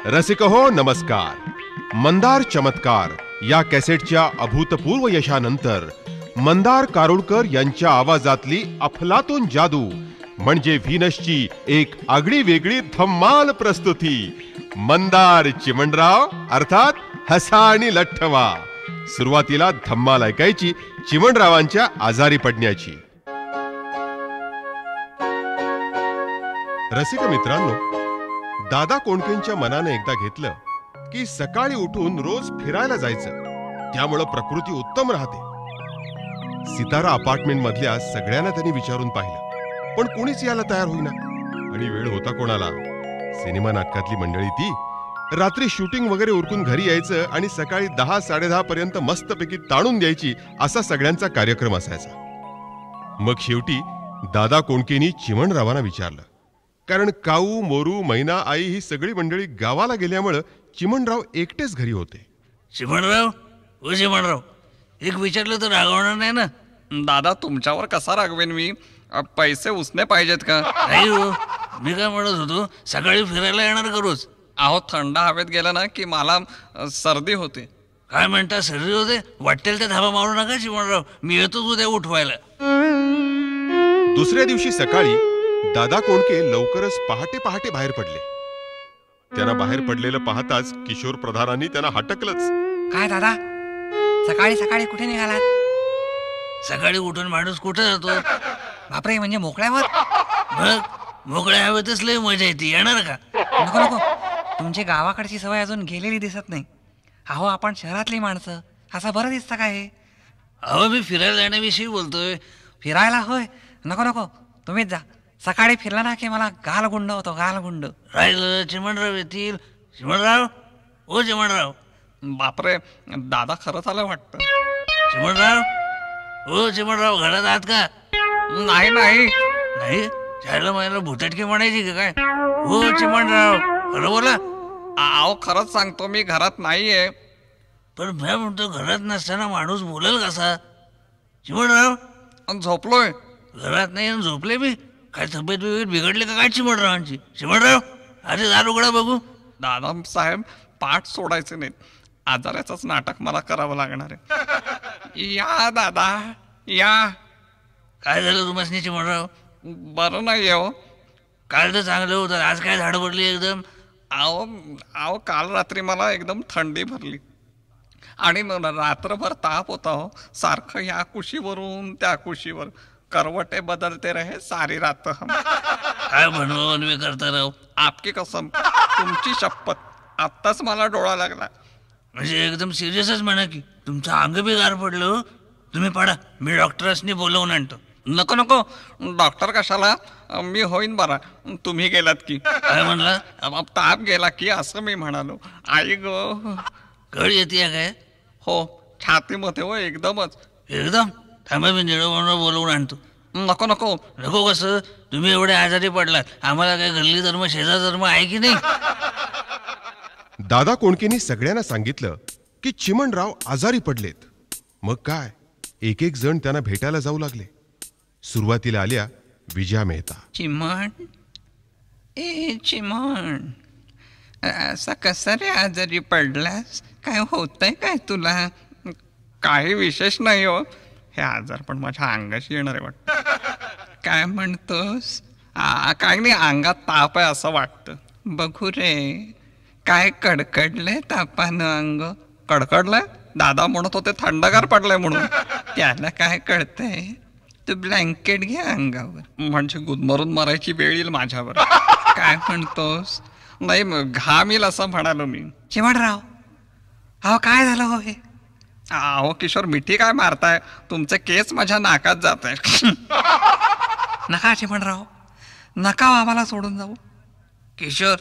रसिक हो नमस्कार. मंदार चमत्कार या कॅसेटच्या अभूतपूर्व यशानंतर मंदार कारुळकर यांच्या आवाजातली अफलातून जादू म्हणजे व्हीनसची एक आगळी वेगळी धम्माल प्रस्तुती. मंदार चिमणराव अर्थात हसा आणि लठ्ठवा. सुरुवातीला धम्माल ऐकायची चिमणरावांच्या आजारी पडण्याची. रसिक मित्रांनो, दादा कोंडकेंच्या मनाने एकदा घेतलं की सकाळी उठून रोज फिरायला जायचं, त्यामुळं प्रकृती उत्तम राहते. सितारा अपार्टमेंट मधल्या सगळ्यांना त्यांनी विचारून पाहिलं, पण कोणीच यायला तयार होईना. आणि वेळ होता कोणाला? सिनेमा नाटकातली मंडळी ती रात्री शूटिंग वगैरे उरकून घरी यायचं आणि सकाळी 10-10:30 पर्यंत मस्तपैकी ताणून द्यायची, असा सगळ्यांचा कार्यक्रम असायचा. मग शेवटी दादा कोंडकेंनी चिमणरावांना विचारलं, कारण काऊ, मोरू, मैना, आई ही सगळी मंडळी गावाला गेल्यामुळं चिमणराव एकटेच घरी होते. चिमणराव, ओ चिमणराव, एक विचारलं तर रागवणार नाही ना? दादा, तुमच्यावर कसा रागवेन मी? पैसे उसने पाहिजेत का? नाही हो, मी काय म्हणत होतो, सकाळी फिरायला येणार का रोज? अहो, थंड हवेत गेलं ना की मला सर्दी होते. काय म्हणता, सर्दी होते? वाटेल त्या धाबा मारू नका चिमणराव, मी येतोच उद्या उठवायला. दुसऱ्या दिवशी सकाळी दादा कोंडके लवकरच पहाटे पहाटे बाहेर पडले. त्यांना बाहेर पडलेलं पाहताच किशोर प्रधानांनी त्यांना हटकलंच. काय दादा, सकाळी सकाळी कुठे निघालात? सकाळी उठून माणूस कुठे जातो? बापरे, म्हणजे मोकळ्यावर? मग मोकळ्या हवेतच लय मजा येते, येणार का? नको नको, तुमची गावाकडची सवय अजून गेलेली दिसत नाही. अहो, आपण शहरातली माणसं, असं बरं दिसतं काय हे? अहो, मी फिरायला जाण्याविषयी बोलतोय. फिरायला होय? नको नको, तुम्हीच जा. सकाळी फिरला ना की मला गालगुंड होतो, गालगुंड. राहिलं चिमणराव येतील. चिमणराव, ओ चिमणराव. बापरे, दादा खरंच आलं वाटतं. चिमणराव, ओ चिमणराव, घरात आहात का? नाही नाही नाही, जायला मला भुतटकी म्हणायची का काय? हो चिमणराव, खरं बोला. अहो, खरंच सांगतो, मी घरात नाहीये. पण मी म्हणतो, घरात नसताना माणूस बोलेल कसा? चिमणराव, झोपलोय. घरात नाही आणि झोपले मी? काय तब्येत बिघडली का काय चिमणरावांची? चिमणराव, अरे दार उघडा बघू. दादा साहेब, पाठ सोडायचे नाहीत. आजाराचंच नाटक मला करावं लागणार आहे. या दादा, या. काय झालं तुम्हाला चिमणराव? बरं नाही हो. काल तर चांगलं होतं, आज काय झाड पडली एकदम? अहो, काल रात्री मला एकदम थंडी भरली आणि रात्रभर ताप होता हो. सारखं या कुशीवरून त्या कुशीवर करवटे बदलते रहे सारी रात हम. काय बनवे करता राव? आपकी कसम, तुमची शपथ, आत्ताच मला डोळा लागला. म्हणजे एकदम सिरियसच म्हणा की तुमचं अंग बी गार पडलं. तुम्ही पडा, मी डॉक्टरांनी बोलवून आणतो. नको नको, डॉक्टर कशाला? मी होईन बरा, तुम्ही गेलात की. काय म्हणला? ताप गेला की असं मी म्हणालो. आई गो, कळ येते काय? हो, छातीमध्ये हो, एकदमच. एकदम? थांबा, मी निळवण बोलवून आणतो. नको नको नको. कसं? तुम्ही एवढे आजारी पडलात, आम्हाला काय गल्ली धर्म शेजार धर्म आहे की नाही? दादा कोंडकेंनी सगळ्यांना सांगितलं की चिमणराव आजारी पडलेत. मग काय, एक एक जण त्यांना भेटायला जाऊ लागले. सुरुवातीला आल्या विजया मेहता. चिमण, ए चिमण, असा कसा रे आजारी पडलास? काय होतंय काय तुला? काही विशेष नाही हो, हे आजार पण माझ्या अंगाशी येणार आहे वाटतं. काय म्हणतोस? काय नाही, अंगात ताप आहे असं वाटतं. बघू रे, काय कडकडलंय तापानं अंग? कडकडलंय? दादा म्हणत होते थंडगार पडलंय म्हणून. त्याला काय कळतंय? तू ब्लँकेट घे अंगावर. म्हणजे गुदमरून मरायची वेळ येईल माझ्यावर. काय म्हणतोस? नाही, घाम येईल असं म्हणालो मी. चिमणराव, अहो काय झालं हो हे? अहो किशोर, मिठी काय मारताय? तुमचे केस माझ्या नाकात जात आहे. नका चिमणराव, नका आम्हाला सोडून जाऊ. किशोर,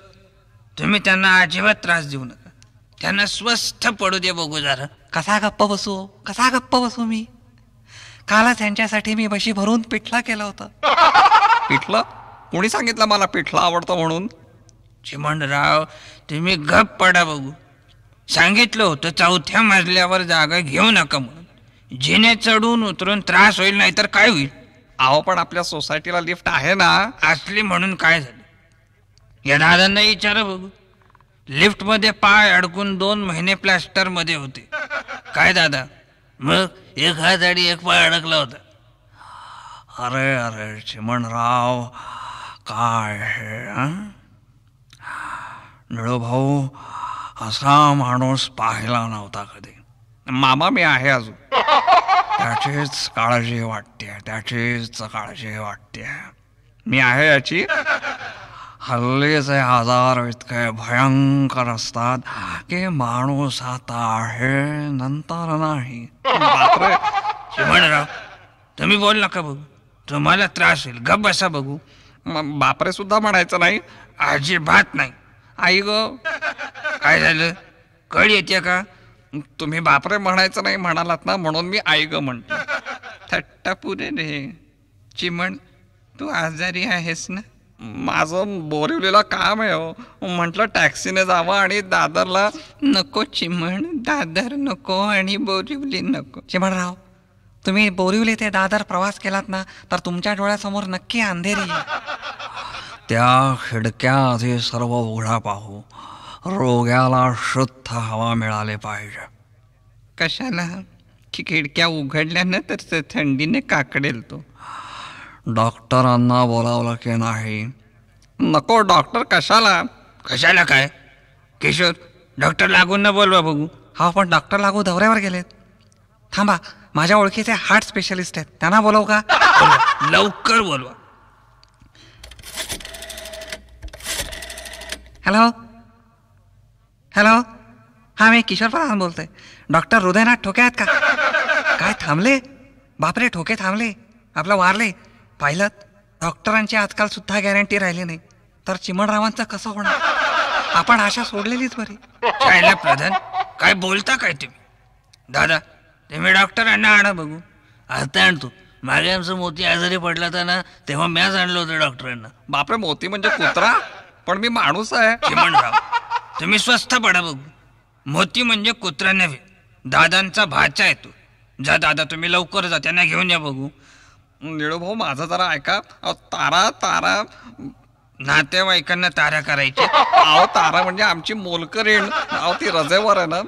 तुम्ही त्यांना अजिबात त्रास देऊ नका. त्यांना स्वस्थ पडू दे बघू जरा. कसा गप्प बसू, कसा गप्प बसू मी? कालच यांच्यासाठी मी बशी भरून पिठला केलं होतं. पिठलं? कोणी सांगितलं मला पिठलं आवडतं म्हणून? चिमणराव, तुम्ही गप पडा बघू. सांगितलं होतं 4थ्या मजल्यावर जागा घेऊ नका म्हणून. जिने चढून उतरून त्रास होईल, नाही तर काय होईल? अहो, पण आपल्या सोसायटीला लिफ्ट आहे ना. असली म्हणून काय झालं? या दादांना विचारा बघू. लिफ्टमध्ये पाय अडकून 2 महिने प्लॅस्टर मध्ये होते. काय दादा, मग एक हात आणि एक पाय अडकला होता. अरे अरे चिमणराव, काय हे निळू भाऊ, असा माणूस पाहिला नव्हता कधी. मामा मी आहे अजून. त्याचीच काळजी वाटते, त्याचीच काळजी वाटते. मी आहे याची. हल्लीचे आजार इतके भयंकर असतात की माणूस आता आहे नंतर नाही. बापरे. चिमणराव, तुम्ही बोल नका बघू, तुम्हाला त्रास होईल. गप बसा बघू. बापरे सुद्धा म्हणायचं नाही. अजिबात नाही. आई ग, काय झालं? कळ येते का? तुम्ही बापरे म्हणायचं नाही म्हणालात ना, म्हणून मी आई ग म्हणतो. थट्टा पुरे रे. चिमण, तू आजारी आहेस ना? माझं बोरिवलीला काम आहे हो. म्हटलं टॅक्सीने जावं आणि दादरला. नको चिमण, दादर नको आणि बोरिवली नको. चिमणराव, तुम्ही बोरिवली ते दादर प्रवास केलात ना, तर तुमच्या डोळ्यासमोर नक्की अंधेरी येईल. त्या खिडक्या आधी सर्व उघडा पाहू. रोग्याला शुद्ध हवा मिळाली पाहिजे. कशाला? की खिडक्या उघडल्यानं तर थंडीने काकडेल तो. डॉक्टरांना बोलावलं की नाही? नको डॉक्टर कशाला? कशाला काय? किशोर, डॉक्टर लागून न बोलवा बघू. हा, पण डॉक्टर लागू दौऱ्यावर गेलेत. थांबा, माझ्या ओळखीचे हार्ट स्पेशलिस्ट आहेत, त्यांना बोलवू का? लवकर बोलवा. हॅलो हॅलो, हा मी किशोर प्रधान बोलतोय. डॉक्टर हृदयनाथ ठोके आहेत का? काय थांबले? बापरे, ठोके थांबले, आपलं वारले. पाहिलं, डॉक्टरांची आजकाल सुद्धा गॅरंटी राहिली नाही, तर चिमणरावांचं कसं होणार? आपण आशा सोडलेलीच बरी. चायला प्रधान, काय बोलता काय तुम्ही? दादा, तुम्ही डॉक्टरांना आणा बघू. आता आणतो. मागे आमचं मोती आजारी पडला होता ना, तेव्हा मॅच आणलं होतं डॉक्टरांना. बापरे, मोती म्हणजे कुत्रा? पण मी माणूस आहे. चिमणराव, तुम्ही स्वस्थ पडा बघू. मोती म्हणजे कुत्रा नव्हे, दादांचा भाचा येतो. जा दादा, तुम्ही लवकर जा, त्यांना घेऊन या बघू. निळू भाऊ, माझं जरा ऐका. तारा तारा नातेवाईकांना तारा करायची. अहो, तारा म्हणजे आमची मोलकरीण. अहो, ती रजेवर आहे ना.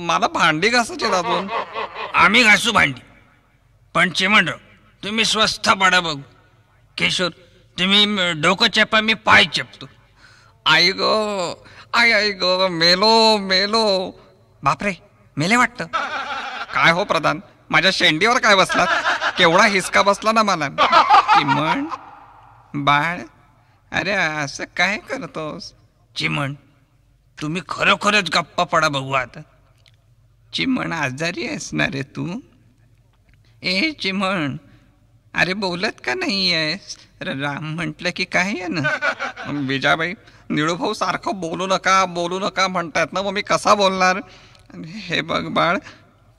मला भांडी घासायची अजून. आम्ही घासू भांडी, पण चिमणराव तुम्ही स्वस्थ पडा बघू. किशोर, तुम्ही डोकं चेपा, मी पाय चेपतो. आई ग, आई ग, मेलो मेलो. बापरे, मेले वाटतं. काय हो प्रधान, माझ्या शेंडीवर काय बसलात? केवढा हिसका बसला ना मला. चिमण बाळ, अरे असं काय करतोस? चिमण, तुम्ही खरोखरच गप्पा पडा बघू. आता चिमण, आजारी असणार रे तू? ए चिमण, अरे बोलत का नाही आहेस? राम म्हटलं की काय आहे ना. विजाबाई, निळू भाऊ सारखं बोलू नका बोलू नका म्हणतायत ना, मग मी कसा बोलणार? हे बघ बाळ,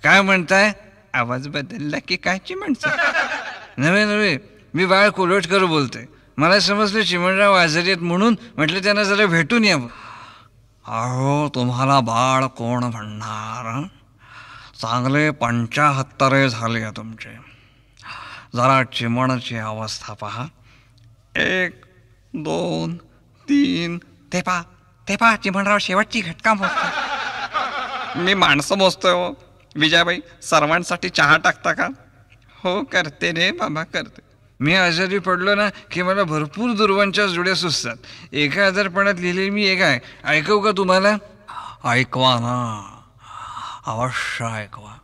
काय म्हणताय? आवाज बदलला की काय चिमणचा? नव्हे नव्हे, मी बाळ कोल्हटकर बोलतोय. मला समजलं चिमणराव आजारी आहेत म्हणून म्हटलं त्यांना जरा भेटून यावं. अहो, तुम्हाला बाळ कोण म्हणणार? चांगले 75 झाले तुमचे. जरा चिमणची अवस्था पहा. 1 2 3. ते पा चिमणराव शेवटची घटका मोजतो. मी माणसं मोजतोय हो. विजयाबाई, सर्वांसाठी चहा टाकता का? हो करते रे बाबा, करते. मी आजारी पडलो ना की मला भरपूर दुर्वांच्या जोड्या सुचतात. एका आजारपणात लिहिलेली मी एक आहे, ऐकवू का तुम्हाला? ऐकवा ना, अवश्य ऐकवा.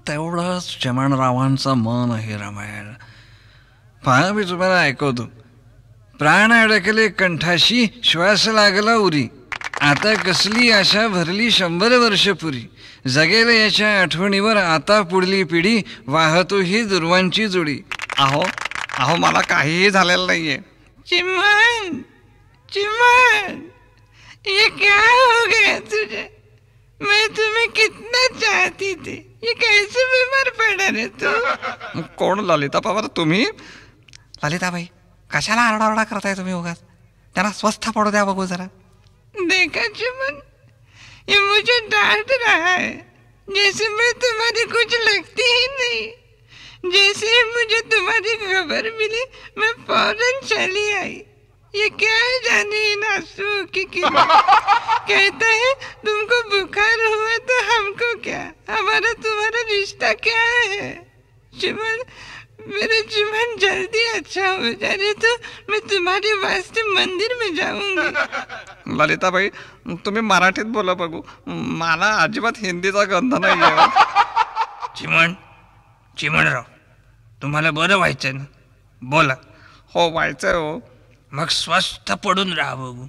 तेवढंच चिमणरावांचं मनही रमेल. पहा, मी तुम्हाला ऐकवतो. प्राण अडकले कंठाशी, श्वास लागला उरी. आता कसली आशा भरली 100 वर्ष पुरी. जगेल याच्या आठवणीवर आता पुढली पिढी, वाहतो ही दुर्वांची जोडी. अहो मला काहीही झालेलं नाहीये. चिमण चिमण, ये क्या हो गया तुझे? मैं तुम्हें कितना चाहती थी, ये कैसे बीमार पड़ा रे तू? कोण? ललिता पवार तुम्ही? ललिताबाई, कशाला आरडाओरडा करताय तुम्ही उगाच? त्यांना स्वस्थ पडू द्या बघू जरा. देखा चिमन, ये मुझे डांट रहा है, जैसे मैं तुम्हारी कुछ लगती ही नहीं. जैसे मुझे तुम्हारी खबर मिली, मैं फौरन चली आई. ये क्या है जाने इन आंसुओं की किरण? कहता है तुमको बुखार हुआ तो हमको क्या, हमारा तुम्हारा रिश्ता क्या है? चिमन, मेरा चिमन जल्दी अच्छा हो जाए तो मैं तुम्हारे वास्ते मंदिर में जाऊंगी. ललिताबाई, तुम्ही मराठीत बोला बघू, मला अजिबात हिंदीचा गंध नाही आहे. चिमणराव, तुम्हाला बरं व्हायचं ना, बोला. हो, व्हायचंय हो. मग स्वस्थ पडून राहा बघू.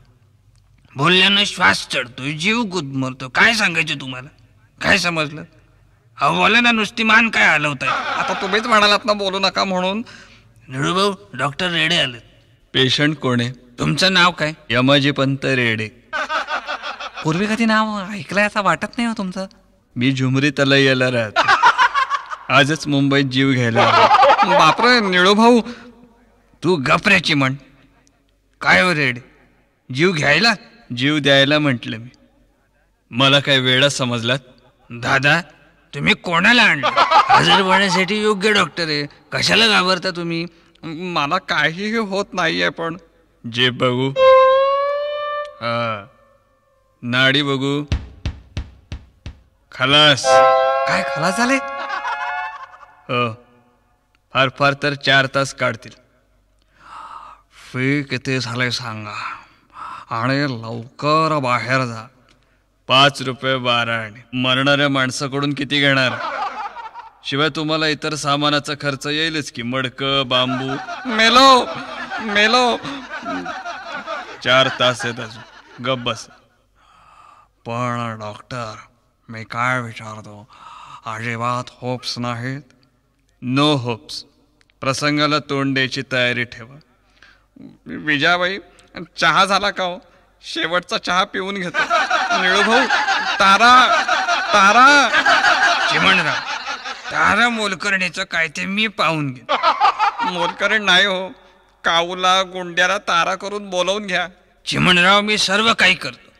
बोलल्यानं श्वास चढतोय, जीव गुदमरतो. काय सांगायचं तुम्हाला? काय समजलं? अहो बोला ना, नुसती मान काय हलवताय? आता तुम्हीच म्हणालात ना बोलू नका म्हणून. निळूभाऊ, डॉक्टर रेडे आले. पेशंट कोण आहे? तुमचं नाव काय? यमाजी पंत रेडे. पूर्वी कधी नाव ऐकलंय असं वाटत नाही हो तुमचं. मी झुमरी तलैयाला राहतो. आजच मुंबईत जीव घ्यायला आलो. बापरे निळू भाऊ, तू गपऱ्याची म्हण. काय हो रेडे, जीव घ्यायला? जीव द्यायला म्हटलं मी. मला काय वेळा समजलात? दादा, तुम्ही कोणाला आणलं? हजर होण्यासाठी योग्य डॉक्टर आहे, कशाला घाबरता तुम्ही? मला काहीही होत नाहीये. पण जे बघू, हा नाडी बघू. खलास. काय खलास झाले? हो, फार फार तर 4 तास काढतील. फी किती झाले सांगा आणि लवकर बाहेर जा. 5 रुपये 12 आणे. मरणाऱ्या माणसाकडून किती घेणार? शिवाय तुम्हाला इतर सामानाचा खर्च येईलच की, मडकं, बांबू. मेलो. 4 तास आहेत अजून. गप बस. पण डॉक्टर, मी काय विचारतो, अजिबात होप्स नाहीत? No hopes. प्रसंगाला तोंड द्यायची तयारी ठेवा. विजयाबाई, चहा झाला का हो? शेवटचा चहा पिऊन घेतो. निळू भाऊ, तारा. चिमणराव, तारा मोलकरणीचं काय ते मी पाहून घे. मोलकरण नाही हो, काऊला गुंड्याला तारा करून बोलवून घ्या. चिमणराव, मी सर्व काही करतो,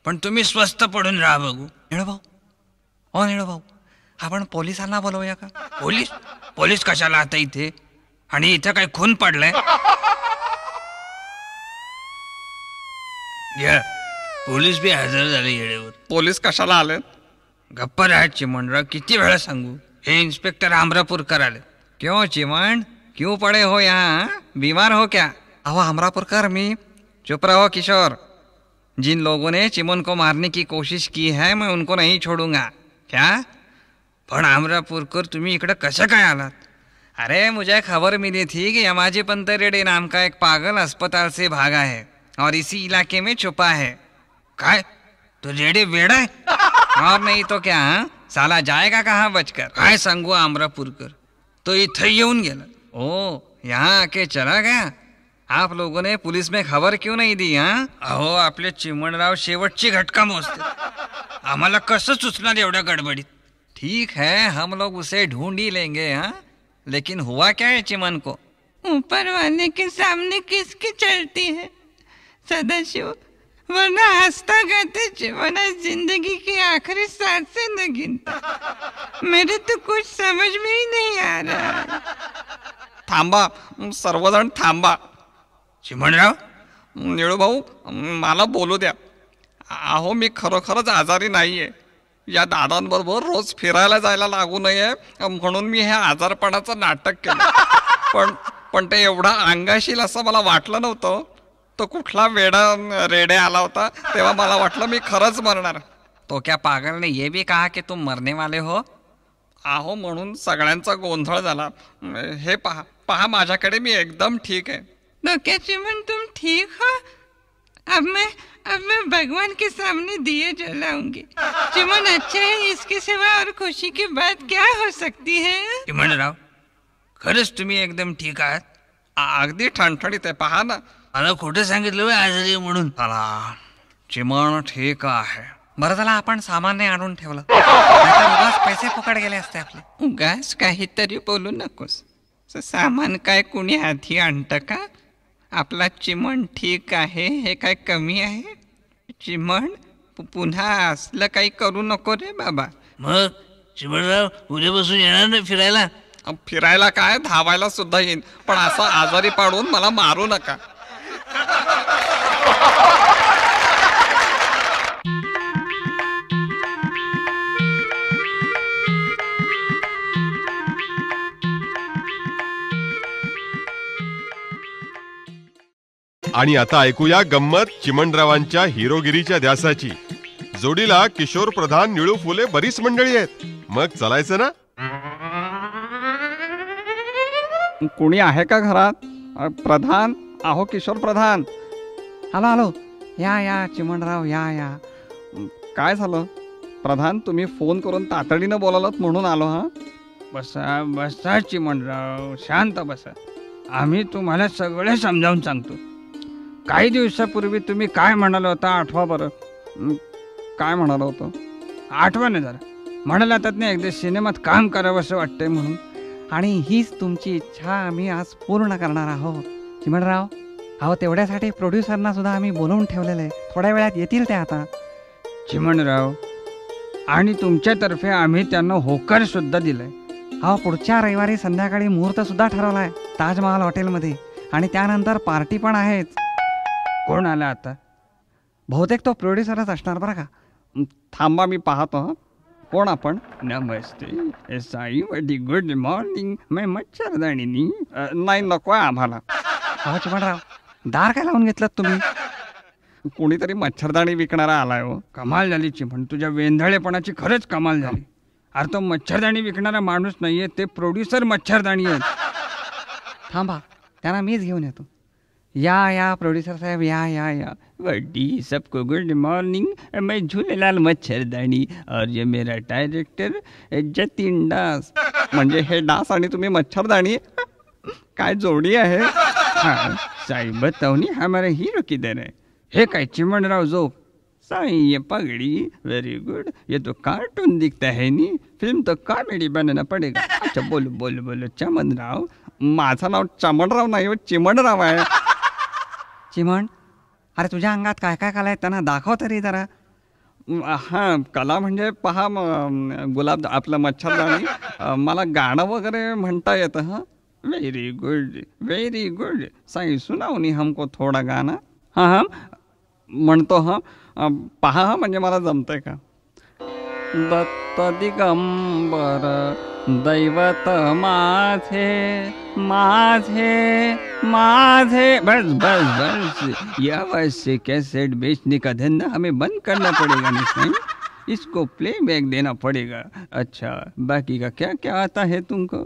पण तुम्ही स्वस्थ पडून राहा बघू. निळूभाऊ, आपण पोलिसांना बोलवूया का? पोलीस कशाला आता इथे? आणि इथं काय खून पडलाय? पोलीस बी हजर झाले येळेवर. पोलीस कशाला आले? गप्प राहा चिमणराव, किती वेळा सांगू? हे इंस्पेक्टर अमरापुरकर आले. क्यों चिमण, क्यों पड़े हो यहाँ? बीमार हो क्या? अहो अमरापुरकर, मी. चुप रहो किशोर. जिन लोगों ने चिमन को मारने की कोशिश की है मैं उनको नहीं छोड़ूंगा. क्या? पण अमरापुरकर, तुम्ही इकडे कसं काय आलात? अरे मुझे खबर मिली थी कि यमाजी पंत रेड्डी नाम का एक पागल अस्पताल से भागा है और इसी इलाके में छुपा है. काय? तो रेड्डी वेड़ा है? और नहीं तो क्या, साला जाएगा कहाँ बचकर? काय सांगू अमरापुरकर, तो इथे येऊन गेला. ओ, यहाँ आके चला गया. आप लोगों ने पुलिस में खबर क्यों नहीं दी? हाँ, अहो आपले चिमणराव शेवटची घटका मोजते. आम्हाला कसं सुचणार एवढ्या गडबडीत? ठीक है, हम लोग उसे ढूंढ ही लेंगे. हाँ, लेकिन हुआ क्या है चिमन को? ऊपर वाले के सामने किसकी चलती है सदाशिव, वरना हंसता गाते चिमन जिंदगी की आखिरी सांस से न गिनता. मेरे तो कुछ समझ में ही नहीं आ रहा. थांबा, सर्वजण थांबा. चिमणराव, निळू भाऊ, मला बोलू द्या. अहो, मी खरोखरच आजारी नाहीये. या दादांबरोबर रोज फिरायला जायला लागू नये म्हणून मी हे आजारपणाचं नाटक केलं. पण ते एवढा अंगाशील असं मला वाटलं नव्हतं. तो कुठला रेडे आला होता तेव्हा मला वाटलं मी खरंच मरणार. तो क्या पागल ने ये भी कहा कि तुम मरने वाले हो? अहो, म्हणून सगळ्यांचा गोंधळ झाला. हे पहा माझ्याकडे मी एकदम ठीक आहे. तो क्या चिमन तुम ठीक हो? अब मैं भगवान के सामने दिए जलाऊंगी. चिमन अच्छा है, इसके सिवा और खुशी की बात क्या हो सकती है? चिमणराव, खरंच तुम्ही एकदम ठीक आहात? अगदी ठणठणीत आहे. पहा ना. मला खोटं सांगितलं आजारी म्हणून. चला, चिमण ठीक आहे. बरं झालं आपण सामान्य आणून ठेवलं, उगाच पैसे फुकट गेले असते आपले. उगाच काहीतरी बोलू नकोस. सामान काय कुणी आधी आणतं का? आपला चिमण ठीक आहे हे काय कमी आहे? चिमण, पुन्हा असलं काही करू नको रे बाबा. मग चिमणराव उद्यापासून येणार नाही फिरायला? फिरायला काय, धावायला सुद्धा येईन, पण असं आजारी पाडून मला मारू नका. आणि आता ऐकूया गंमत चिमणरावांच्या हिरोगिरीच्या ध्यासाची. जोडीला किशोर प्रधान, निळू फुले बरीच मंडळी आहेत. मग चलायचं ना? कोणी आहे का घरात? प्रधान, आहो किशोर प्रधान. हॅलो हॅलो, या या चिमणराव, या या. काय झालं प्रधान? तुम्ही फोन करून तातडीनं बोलावलं म्हणून आलो. हा, बसा बसा चिमणराव, शांत बसा. आम्ही तुम्हाला सगळे समजावून सांगतो. काही दिवसापूर्वी तुम्ही काय म्हणाला होता आठवा बरं? काय म्हणालो होतो? आठवा नाही जरा. म्हणाला होतात नाही एकदा सिनेमात काम करावं असं वाटतंय म्हणून. आणि हीच तुमची इच्छा आम्ही आज पूर्ण करणार आहोत चिमणराव. अहो तेवढ्यासाठी प्रोड्युसरना सुद्धा आम्ही बोलवून ठेवलेलं आहे. थोड्या वेळात येतील ते आता. चिमणराव, आणि तुमच्यातर्फे आम्ही त्यांना होकार सुद्धा दिलाय. अहो पुढच्या रविवारी संध्याकाळी मुहूर्त सुद्धा ठरवलाय ताजमहाल हॉटेलमध्ये. आणि त्यानंतर पार्टी पण आहेच. कोण आला आता? बहुतेक तो प्रोड्युसरच असणार बरं का. थांबा, मी पाहतो. हा, कोण आपण? नमस्ते साई, वडी गुड मॉर्निंग. मैं मच्छरदाणीनी. नाही, नको आहे आम्हाला. अहो चिमणराव, दार काय लावून घेतलं तुम्ही? कोणीतरी मच्छरदाणी विकणारा आलाय हो. कमाल झाली चिमण, तुझ्या वेंधळेपणाची खरंच कमाल झाली. अरे तो मच्छरदाणी विकणारा माणूस नाहीये, ते प्रोड्युसर मच्छरदाणी आहेत. थांबा, त्यांना मीच घेऊन येतो. या या प्रोड्युसर साहेब, या या या. वड्डी सबको गुड मॉर्निंग. मैं झूलेलाल मच्छरदाणी और ये मेरा डायरेक्टर जतीन दास. म्हणजे हे डास आणि तुम्ही मच्छरदाणी, काय जोडी आहे. हाँ साई बताओ नी, हमारा हीरो किधर है? हे काय चिमणराव जोक. साई ये पगड़ी, वेरी गुड. ये तो कार्टून दिखता है नी, फिल्म तो कॉमेडी बनाना पड़ेगा. अच्छा बोलो बोलो बोलो. चमनराव. माझं नाव चमनराव नाही, चिमणराव आहे. चिमण, अरे तुझ्या अंगात काय काय कला आहेत त्यांना दाखव तरी जरा. हां, कला म्हणजे पहा, गुलाब आपलं मच्छरदाणी. मला गाणं वगैरे म्हणता येतं. हां, very good very good. Sai सुनाव नी हमको थोडा गाणं. हां हां म्हणतो. हां, पहा. हा, म्हणजे मला जमतंय का? दत्त दिगंबर दैवत माझे माझे माझे. बस बस बस, ये आवाज से कैसेट बेचने का धंधा हमें बंद करना पड़ेगा नहीं, इसको प्लेबैक देना पड़ेगा. अच्छा, बाकी का क्या क्या आता है तुमको?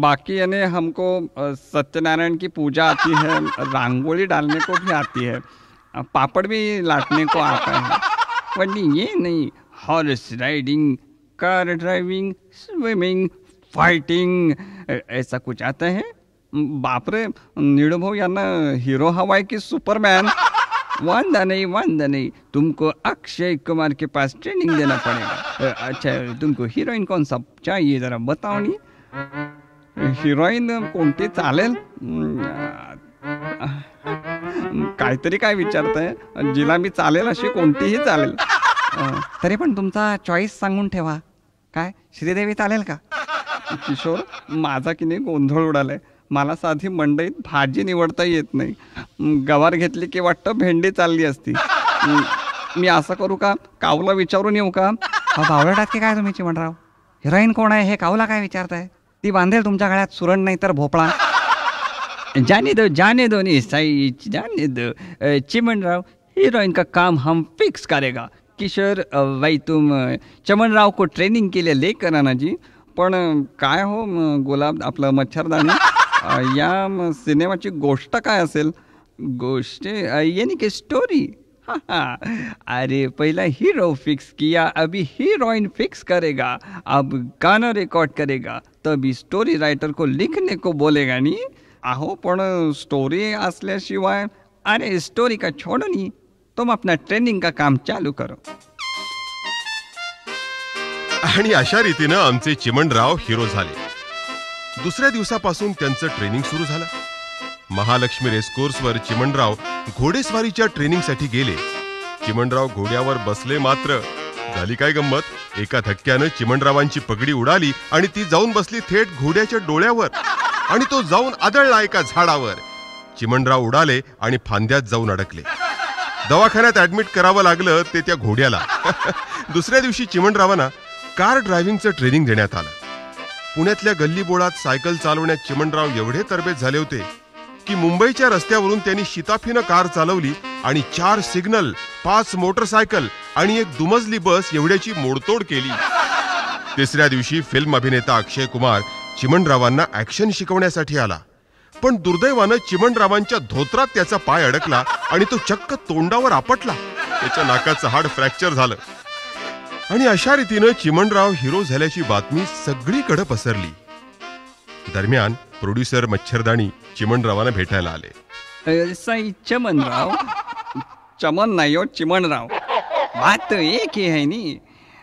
बाकी यानी हमको सत्यनारायण की पूजा आती है, रंगोली डालने को भी आती है, पापड़ भी लाटने को आता है. वही ये नहीं, horse riding, car driving, swimming, fighting, ऐसा कुछ आता है? बापरे, निळूभाऊ यांना हिरो हवाय की सुपरमॅन? वांदा नहीं, तुमको अक्षय कुमार के पास ट्रेनिंग देना पड़ेगा. अच्छा, तुमको हीरोइन कौन सा चाहिए जरा बताओ नी. हिरोईन कोणती चालेल? काहीतरी काय विचारताय? जिला मी चालेल अशी कोणतीही चालेल. तरी पण तुमचा चॉईस सांगून ठेवा. काय श्रीदेवी चालेल का? किशोर, माझा की नाही गोंधळ उडालाय. मला साधी मंडईत भाजी निवडता येत नाही. गवार घेतली की वाटतं भेंडी चालली असती. मी असं करू का, कावला विचारून येऊ का? बावळटात की काय तुम्ही चिमणराव? हिरोईन कोण आहे हे कावला काय विचारताय? ती बांधेल तुमच्या गळ्यात सुरण नाही तर भोपळा. जाने दो नहीं साई, जाने दो. चिमनराव, हीरोइन का काम हम फिक्स करेगा. किशोर भाई, तुम चमनराव को ट्रेनिंग के लिए लेकर आना जी. पण काय हो गुलाब, आपलं मच्छरदाणी, या सिनेमाची गोष्ट काय असेल? गोष्ट यानी कि स्टोरी. अरे पहला हीरो फिक्स किया, अभी हीरोइन फिक्स करेगा. अब गाना रिकॉर्ड करेगा, तभी स्टोरी राइटर को लिखने को बोलेगा नी. अहो पण स्टोरी असल्याशिवाय. अरे स्टोरी का छोड़ो नहीं, तुम अपना ट्रेनिंग का काम चालू करो. आणि अशा रीतीनं आमचे चिमणराव हिरो झाले. दुसऱ्या दिवसापासून त्यांचं ट्रेनिंग सुरू झालं. महालक्ष्मी रेसकोर्सवर चिमणराव घोडेस्वारीच्या ट्रेनिंगसाठी गेले. चिमणराव घोड्यावर बसले, मात्र झाली काय गंमत. एका धक्क्यानं चिमणरावांची पगडी उडाली आणि ती जाऊन बसली थेट घोड्याच्या डोळ्यावर. आणि तो जाऊन आदळला एका झाडावर. चिमणराव उडाले आणि फांद्यात जाऊन अडकले. दवाखान्यात ऍडमिट करावं लागलं ते त्या घोड्याला. दुसऱ्या दिवशी चिमणरावांना कार ड्रायव्हिंगचं ट्रेनिंग देण्यात आलं. पुण्यातल्या गल्लीबोळात सायकल चालवण्यात चिमणराव एवढे तरबेज झाले होते की मुंबईच्या रस्त्यावरून त्यांनी शिताफीनं कार चालवली आणि 4 सिग्नल, 5 मोटरसायकल आणि 1 दुमजली बस एवढ्याची मोडतोड केली. तिसऱ्या दिवशी फिल्म अभिनेता अक्षय कुमार चिमणरावांना ऍक्शन शिकवण्यासाठी आला. पण दुर्दैवानं चिमणरावांच्या धोत्रात त्याचा पाय अडकला आणि तो चक्क तोंडावर आपटला. त्याच्या नाकाचं हाड फ्रॅक्चर झालं आणि अशा रीतीनं चिमणराव हिरो झाल्याची बातमी सगळीकडे पसरली. दरम्यान प्रोड्युसर मच्छरदाणी चिमणरावांना भेटायला आले. सई चमनराव, चमन नहीं हो चिमनराव, बात तो एक ही है नी.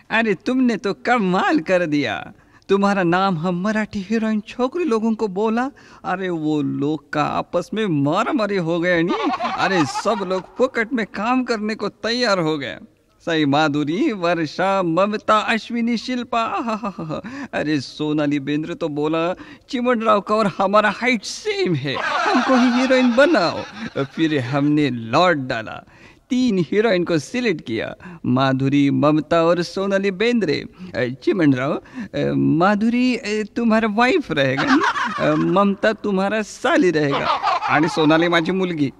अरे तुमने तो कमाल कर दिया. तुम्हारा नाम हम मराठी हीरोइन छोकरी लोगों को बोला, अरे वो लोग का आपस में मारामारी हो गया नी. अरे सब लोग फोकट में काम करने को तैयार हो गए. सई माधुरी, वर्षा, ममता, अश्विनी, शिल्पा, अरे सोनाली बेंद्रे तो बोला चिमनराव का और हमारा हाइट सेम है, हमको ही हीरोइन बनाओ. फिर हमने लौट डाला, 3 हीरोइन को सिलेक्ट किया, माधुरी, ममता और सोनाली बेंद्रे. चिमनराव, माधुरी तुम्हारा वाइफ रहेगा, ममता तुम्हारा साली रहेगा आणि सोनाली माझी मुलगी.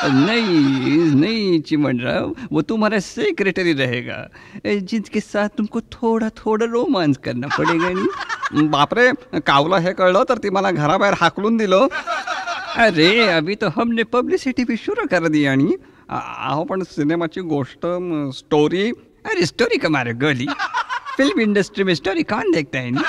नहीं चिमनराव, वो तुम्हारा सेक्रेटरी रहेगा, जिसके साथ तुमको थोड़ा थोड़ा रोमांस करना पड़ेगा. नहीं बापरे, कावला हे कळलं तर ती मला घराबाहेर हाकलून दिलं. अरे अभी तो हमने पब्लिसिटी भी शुरू कर दी. आणि अहो पण सिनेमाची गोष्ट, स्टोरी, अरे स्टोरी का मारे गली. फिल्म इंडस्ट्री में स्टोरी कौन देखता है. नहीं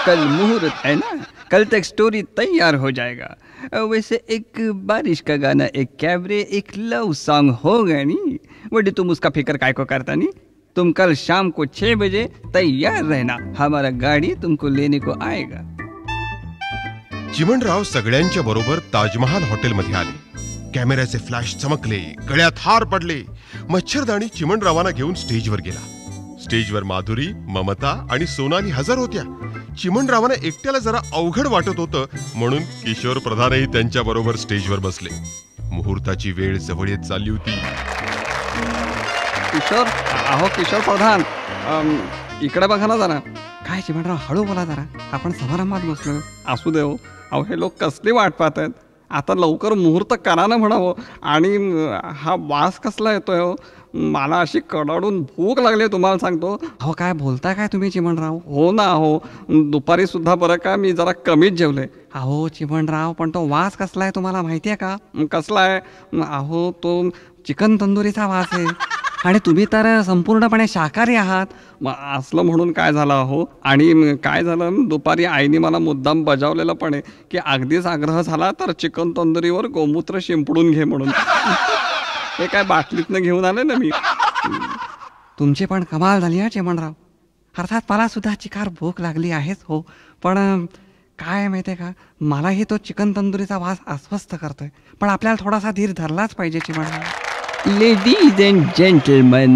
कल मुहूर्त है ना, कल तक स्टोरी तैयार हो जाएगा. वैसे एक बारिश का गाना, एक कैबरे, एक लव सॉन्ग हो गया. नहीं बड़ी तुम उसका फिक्र काय को करता. नहीं तुम कल शाम को 6 बजे तैयार रहना, हमारा गाड़ी तुमको लेने को आएगा. चिमणराव सगळ्यांच्या बरोबर ताजमहाल हॉटेलमध्ये आले. कॅमेऱ्याचे फ्लॅश चमकले, गळ्यात हार पडले. मच्छरदाणी चिमणरावांना घेऊन स्टेजवर गेला. स्टेजवर माधुरी, ममता आणि सोनाली हजर होत्या. चिमणरावांना एकट्याला जरा अवघड वाटत होतं, म्हणून किशोर प्रधानही त्यांच्या बरोबर स्टेजवर बसले. मुहूर्ताची वेळ जवळ येत चालली होती. किशोर प्रधान, इकडे बघा ना जरा. काय चिमणराव, हळू बोला जरा, आपण समारंभात बसलो. असू दे हो. अहो हे लोक कसली वाट पाहत आहेत. आता लवकर मुहूर्त करा ना म्हणावं. आणि हा वास कसला येतोय हो, मला अशी कडाडून भूक लागली तुम्हाला सांगतो. हो काय बोलता काय तुम्ही चिमणराव. हो ना, हो दुपारी सुद्धा बरं का मी जरा कमीच जेवले. अहो चिमणराव, पण तो वास कसला आहे तुम्हाला माहिती आहे का. कसला आहे. अहो तो चिकन तंदुरीचा वास आहे. आणि तुम्ही तर संपूर्णपणे शाकाहारी आहात. असलं म्हणून काय झालं हो. आणि काय झालं, दुपारी आईने मला मुद्दाम बजावलेलं पण आहे की अगदीच आग्रह झाला तर चिकन तंदुरीवर गोमूत्र शिंपडून घे म्हणून. हे काय बाटलीतनं घेऊन आले ना मी. तुमची पण कमाल झाली हा चिमणराव. अर्थात मला सुद्धा चिकार भूक लागली आहेच हो, पण काय माहिती आहे का, मलाही तो चिकन तंदुरीचा वास अस्वस्थ करतोय. पण आपल्याला थोडासा धीर धरलाच पाहिजे चिमणराव. लेडीज एंड जेंटलमैन,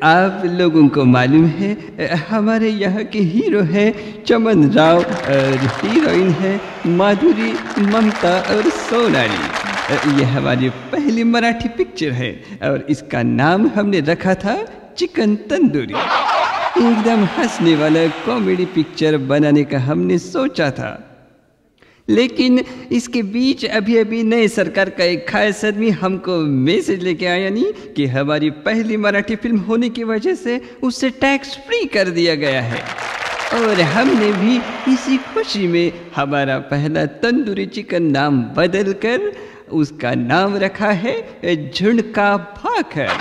आप लोगों को मालूम है हमारे यहाँ के हीरो है चमनराव और हीरोइन है माधुरी, ममता और सोनाली. यह हमारी पहली मराठी पिक्चर है और इसका नाम हमने रखा था चिकन तंदूरी. एकदम हंसने वाला कॉमेडी पिक्चर बनाने का हमने सोचा था, लेकिन इसके बीच अभी नए सरकार का एक खास आदमी हमको मैसेज लेके आया नहीं कि हमारी पहली मराठी फिल्म होने की वजह से उसे टैक्स फ्री कर दिया गया है. और हमने भी इसी खुशी में हमारा पहला तंदूरी चिकन नाम बदल कर उसका नाम रखा है झुणका भाकर.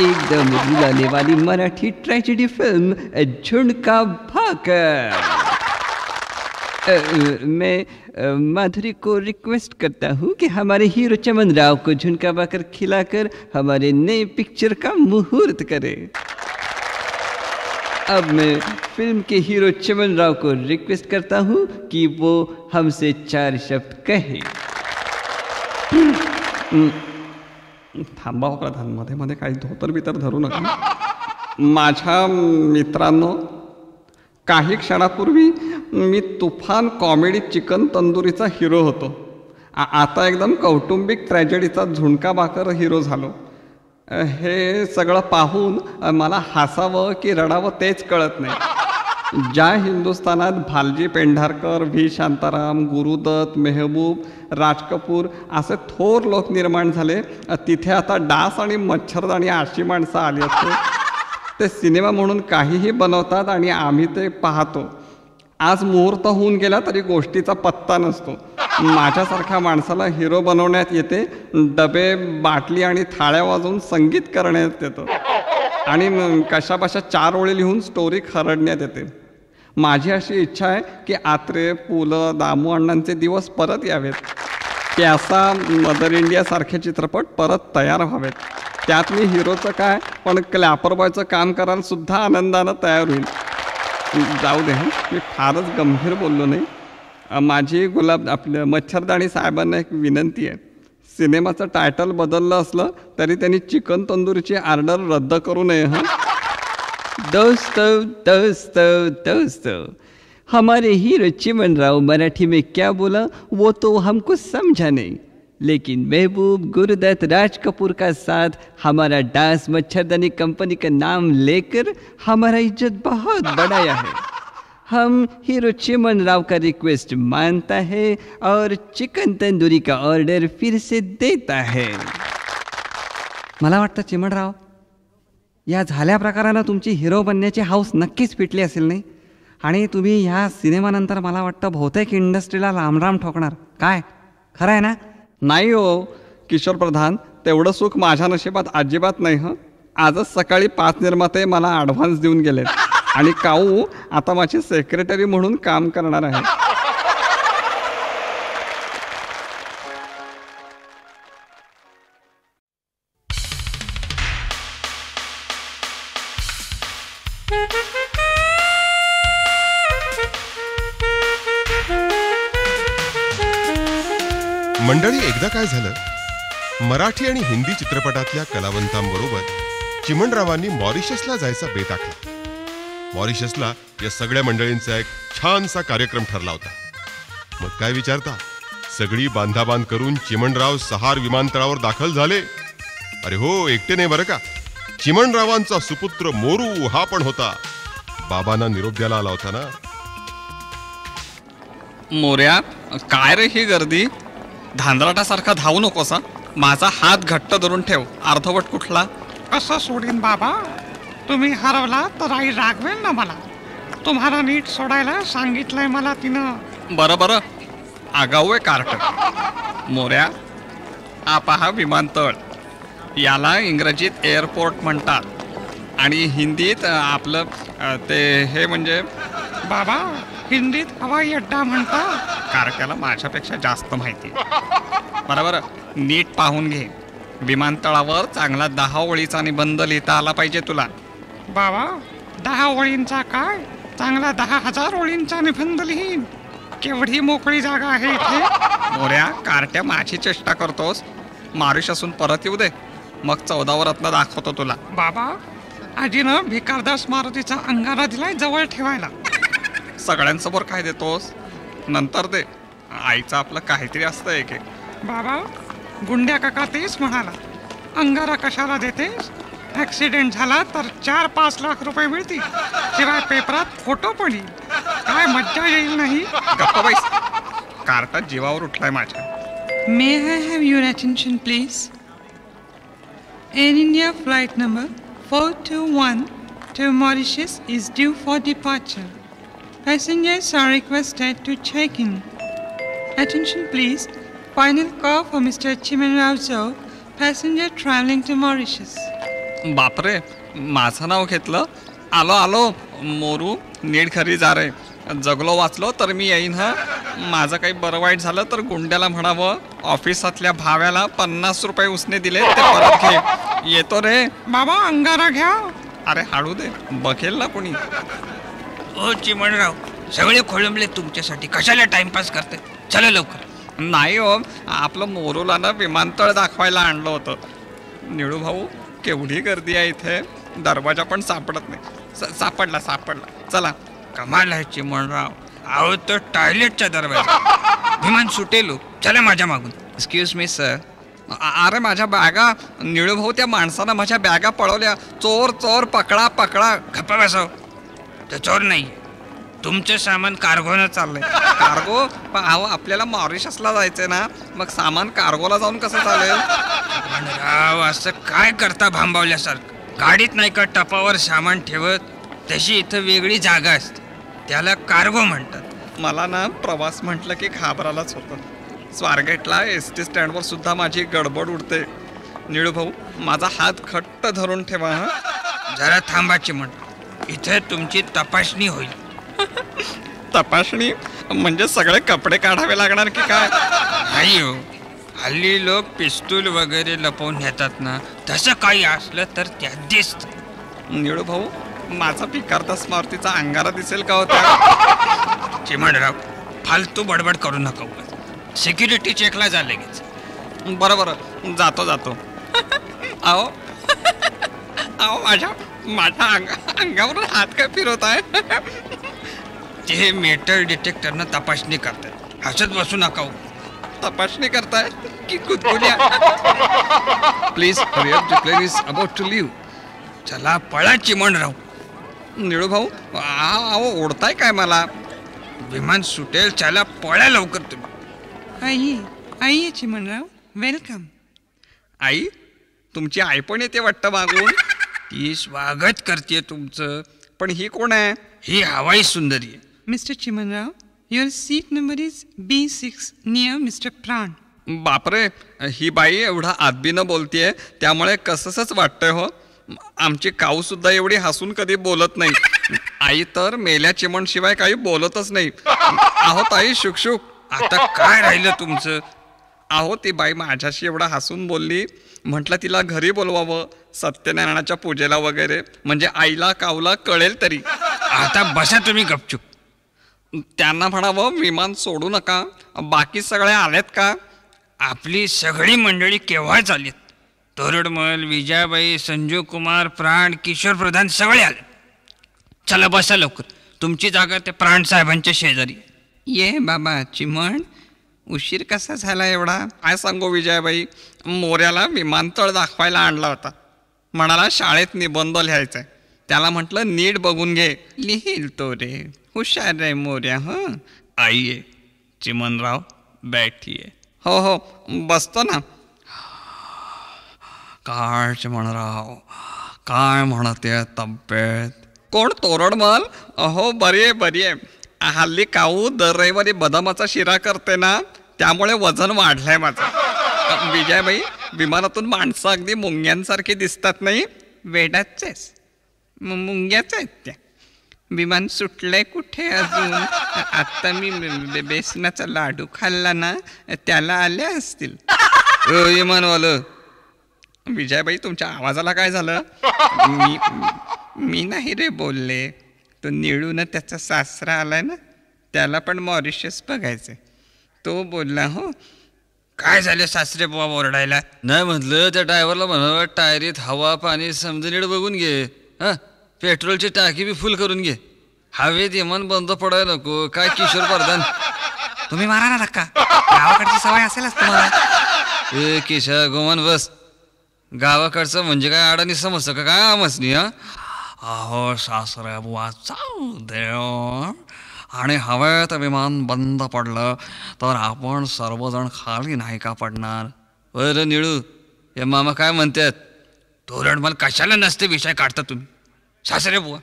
एकदम रुलाने वाली मराठी ट्रेजेडी फिल्म झुणका भाकर. मैं माधुरी को रिक्वेस्ट करता हूँ कि हमारे हीरो चमनराव को झुणका भाकर खिलाकर हमारे नए पिक्चर का मुहूर्त करे. अब मैं फिल्म के हीरो चमनराव को रिक्वेस्ट करता हूँ कि वो हमसे 4 शब्द कहे. थांबा प्रधान, मध्ये मध्ये काही धोतर बितर धरू नका. माझ्या मित्रांनो, काही क्षणापूर्वी मी तुफान कॉमेडी चिकन तंदुरीचा हिरो होतो आता एकदम कौटुंबिक ट्रॅजेडीचा झुणका भाकर हिरो झालो. हे सगळं पाहून मला हसावं की रडावं तेच कळत नाही. ज्या हिंदुस्थानात भालजी पेंढारकर, व्ही शांताराम, गुरुदत्त, मेहबूब, राज कपूर असे थोर लोक निर्माण झाले, तिथे आता डास आणि मच्छरदाणी अशी माणसं आली असते. ते सिनेमा म्हणून काहीही बनवतात आणि आम्ही ते पाहतो. आज मुहूर्त होऊन गेला तरी गोष्टीचा पत्ता नसतो. माझ्यासारख्या माणसाला हिरो बनवण्यात येते, डबे, बाटली आणि थाळ्या वाजवून संगीत करण्यात येतं आणि कशाबशा 4 ओळी लिहून स्टोरी खरडण्यात येते. माझी अशी इच्छा आहे की आत्रे, पु ल, दामू अण्णांचे दिवस परत यावेत. प्यासा, मदर इंडियासारखे चित्रपट परत तयार व्हावेत. त्यात मी हिरोचं काय पण क्लॅपर बॉयचं काम करायला सुद्धा आनंदानं तयार होईल. जाऊ दे, मी फारच गंभीर बोललो नाही. माझी आपलं मच्छरदाणी साहेबांना एक विनंती आहे. सिनेमाचं टायटल बदललं असलं तरी त्यांनी चिकन तंदुरीची ऑर्डर रद्द करू नये. दोस्तों दोस्तों दोस्तों, हमारे हीरो चिमन राव मराठी में क्या बोला वो तो हमको समझा नहीं, लेकिन महबूब, गुरुदत्त, राज कपूर का साथ हमारा डांस मच्छरदानी कंपनी का नाम लेकर हमारा इज्जत बहुत बढ़ाया है. हम हीरो चिमन राव का रिक्वेस्ट मानता है और चिकन तंदूरी का ऑर्डर फिर से देता है. मला वाटतं चिमणराव, या झाल्या प्रकारानं तुमची हिरो बनण्याची हौस नक्कीच पिटली असेल नाही, आणि तुम्ही ह्या सिनेमानंतर मला वाटतं बहुतेक इंडस्ट्रीला रामराम ठोकणार. काय खरं आहे ना? नाही हो किशोर प्रधान, तेवढं सुख माझ्या नशिबात अजिबात नाही. आजच सकाळी 5 निर्माते मला ॲडव्हान्स देऊन गेलेत आणि काऊ आता माझी सेक्रेटरी म्हणून काम करणार आहे. मंडळी, एकदा काय झालं, मराठी आणि हिंदी चित्रपटातल्या कलावंतांबरोबर चिमणरावांनी मॉरिशसला जायचा बेत आखला. मॉरिशसला या सगळ्या मंडळींचा एक छानसा कार्यक्रम ठरला होता. मग काय विचारता, सगळी बांधाबांध करून चिमणराव सहार विमानतळावर दाखल झाले. अरे हो, एकटे नाही बरं का, चिमणरावांचा सुपुत्र मोरू हा पण होता. बाबांना निरोप द्यायला आला होता ना. मोऱ्या, काय रे ही गर्दी? धांदराटासारखा धावू नकोस. माझा हात घट्ट धरून ठेव. अर्धवट कुठला? कसं सोडीन बाबा? तुम्ही हरवला तर आई रागवेल ना मला. तुम्हाला नीट सोडायला सांगितलंय मला तिनं. बरं बरं, आगाऊ आहे कार्ट. मोऱ्या, हा पहा विमानतळ. याला इंग्रजीत एअरपोर्ट म्हणतात आणि हिंदीत आपलं ते हे म्हणजे बाबा, हिंदीत हवाई अड्डा म्हणतात. कारट्याला माझ्यापेक्षा जास्त माहिती. बरोबर, नीट पाहून घे. विमानतळावर चांगला 10 ओळीचा निबंध लिहिता आला पाहिजे तुला. बाबा, 10 ओळींचा काय, चांगला 10,000 ओळींचा निबंध लिहीन. केवढी मोकळी जागा आहे इथे. मोऱ्या, कारट्या माझी चेष्टा करतोस. मॉरिशसहून परत येऊ दे, मग 14 रत्न दाखवतो तुला. बाबा, आजीनं भिकारदास मारुतीचा अंगारा दिलाय जवळ ठेवायला. सगळ्यांसमोर काय देतोस? नंतर दे. आईचं आपलं काहीतरी असतं एक एक. बाबा, गुंड्या काका तेच म्हणाला, अंगारा कशाला देतेस? ॲक्सिडेंट झाला तर 4-5 लाख रुपये मिळतील, शिवाय पेपरात फोटो पण येईल. काय मज्जा येईल नाही? गप्पा बैस. कार्टात जीवावर उठलाय माझ्या. May I have your attention, please? Air India flight number 421 to Mauritius is due for departure. Passengers are requested to check in. Attention, please. Final call for Mr. Chimanrao Zhou, passenger traveling to Mauritius. बापरे, माझं नाव घेतलं. आलो आलो मोरू, नीट घरी जा रे. जगलो वाचलो तर मी येईन. माझं काही बरं वाईट झालं तर गुंड्याला म्हणावं ऑफिसातल्या भाव्याला 50 रुपये उसने दिले ते परत घे. येतो रे. बाबा, अंगारा घ्या. अरे हाडू दे, बघेल ना कुणी. हो चिमणराव, सगळे खोळंबले तुमच्यासाठी. कशाला टाइमपास करते? चला लवकर. नाही हो, आपलं मोरूला ना विमानतळ दाखवायला आणलं होतं. निळू भाऊ, केवढी गर्दी आहे इथे, दरवाजा पण सापडत नाही. सापडला. चला. कमाल आहे चिमणराव, अहो तो टॉयलेटच्या दरवाजा. विमान सुटेल, चला माझ्या मागून. Excuse me sir. अरे माझ्या बॅगा, निळूभाऊ त्या माणसानं माझ्या बॅगा पळवल्या. चोर चोर पकडा पकडा. गप्पा बसव. तो चोर नाही, तुमचं सामान कार्गोनं चाललंय. कार्गो? पण अहो आपल्याला मॉरिशसला जायचंय ना, मग सामान कार्गोला जाऊन कसं चालेल? राव असं काय करता भांबावल्यासारखं? गाडीत नाही का टपावर सामान ठेवत, तशी इथं वेगळी जागा असते, त्याला कार्गो म्हणतात. मला ना प्रवास म्हटलं की घाबरायलाच होतं. स्वारगेटला एस टी स्टँडवर सुद्धा माझी गडबड उडते. निळूभाऊ माझा हात घट्ट धरून ठेवा. हा जरा थांबाची म्हण, इथे तुमची तपासणी होईल. तपासणी म्हणजे सगळे कपडे काढावे लागणार की काय? नाही हो, हल्ली लोक पिस्तूल वगैरे लपवून नेतात ना, तसं काही असलं तर त्यात दिसतं. निळूभाऊ माझा पिकारदा स्मारतीचा अंगारा दिसेल का होता? चिमणराव फालतू बडबड करू नका. सिक्युरिटी चेकला जा लगेच. बरं बरं जातो जातो. अहो अहो माझ्या अंगावरून हात काय फिरवत आहे? ते मेटल डिटेक्टरनं तपासणी करतात, हसत बसू नका. तपासणी करताय की कुतकुल्या? Please hurry up, the plane is about to leave. चला पळा चिमणराव. निळूभाऊ अहो ओढताय काय मला? विमान सुटेल, चला पळा लवकर तुम्ही. आइए आइए चिमनराव, वेलकम. आई, तुमची आई पण येते वाटतं मागून. ती स्वागत करते तुमचं. पण ही कोण आहे? ही हवाई सुंदरी आहे. Mr. Chimanrao, your seat number is B6 near Mr. Pran. बापरे, ही बाई एवढा आदबीनं बोलतेय, त्यामुळे कसंच वाटतंय हो. आमची काऊ सुद्धा एवढी हसून कधी बोलत नाही. आई तर मेल्या चिमण शिवाय काही बोलतच नाही. अहो ताई शुकशुक. आता काय राहिलं तुमचं? अहो ती बाई माझ्याशी एवढा हसून बोलली, म्हटलं तिला घरी बोलवावं सत्यनारायणाच्या पूजेला वगैरे, म्हणजे आईला काऊला कळेल तरी. आता बसा तुम्ही गपचूप. त्यांना म्हणावं विमान सोडू नका. बाकी सगळे आलेत का? आपली सगळी मंडळी केव्हाच आलीत. तोरडमल, विजयाबाई, संजीव कुमार, प्राण, किशोर प्रधान सगळे आले. चला बसा लवकर, तुमची जागा ते प्राण साहेबांच्या शेजारी. ये बाबा चिमण, उशीर कसा झाला एवढा? काय सांगू विजयाबाई, मोऱ्याला विमानतळ दाखवायला आणला होता. म्हणाला शाळेत निबंध लिहायचाय. त्याला म्हटलं नीट बघून घे. लिहिल तो रे, हुशार रे मोऱ्या. हं आइए चिमनराव, बैठिए. हो हो बसतो ना. काय चिमणराव, काय म्हणते तब्येत? कोण तोरडमल? अहो बरी आहे बरी आहे. हल्ली काऊ दर रविवारी बदामाचा शिरा करते ना, त्यामुळे वजन वाढलंय माझं. विजयाबाई, विमानातून माणसं अगदी मुंग्यांसारखी दिसतात नाही? वेडाचेच मुंग्याच आहेत त्या. विमान सुटलंय कुठे अजून? आत्ता मी बेसनाचा लाडू खाल्ला ना, त्याला आल्या असतील. विमानवालं. विजयाबाई तुमच्या आवाजाला काय झालं? मी नाही रे बोलले. तो निळून त्याचा सासरा आलाय ना, त्याला पण मॉरिशस बघायचंय. तो बोलला. हो काय झालं सासरे बुवा ओरडायला? नाही म्हटलं त्या ड्रायव्हरला म्हणावं टायरीत हवा पाणी समजा नीट बघून घे. हा, पेट्रोलची टाकी बी फुल करून घे. हवेत विमान बंद पडायला नको. काय किशोर प्रधान, तुम्ही मारा ना धक्का, गावाकडची सवय असेलच तुम्हाला. ए किशा गोमान बस. गावाकडचं म्हणजे काय अडाणी समजतं का काय आमसनी? हा अहो सासऱ्या बुवा चालू देव. आणि हवेत विमान बंद पडलं तर आपण सर्वजण खाली नाही का पडणार? बरं निळू, हे मामा काय म्हणतात? तोरण मला कशाला नसते विषय काढता तुम्ही? सासरे बुवा,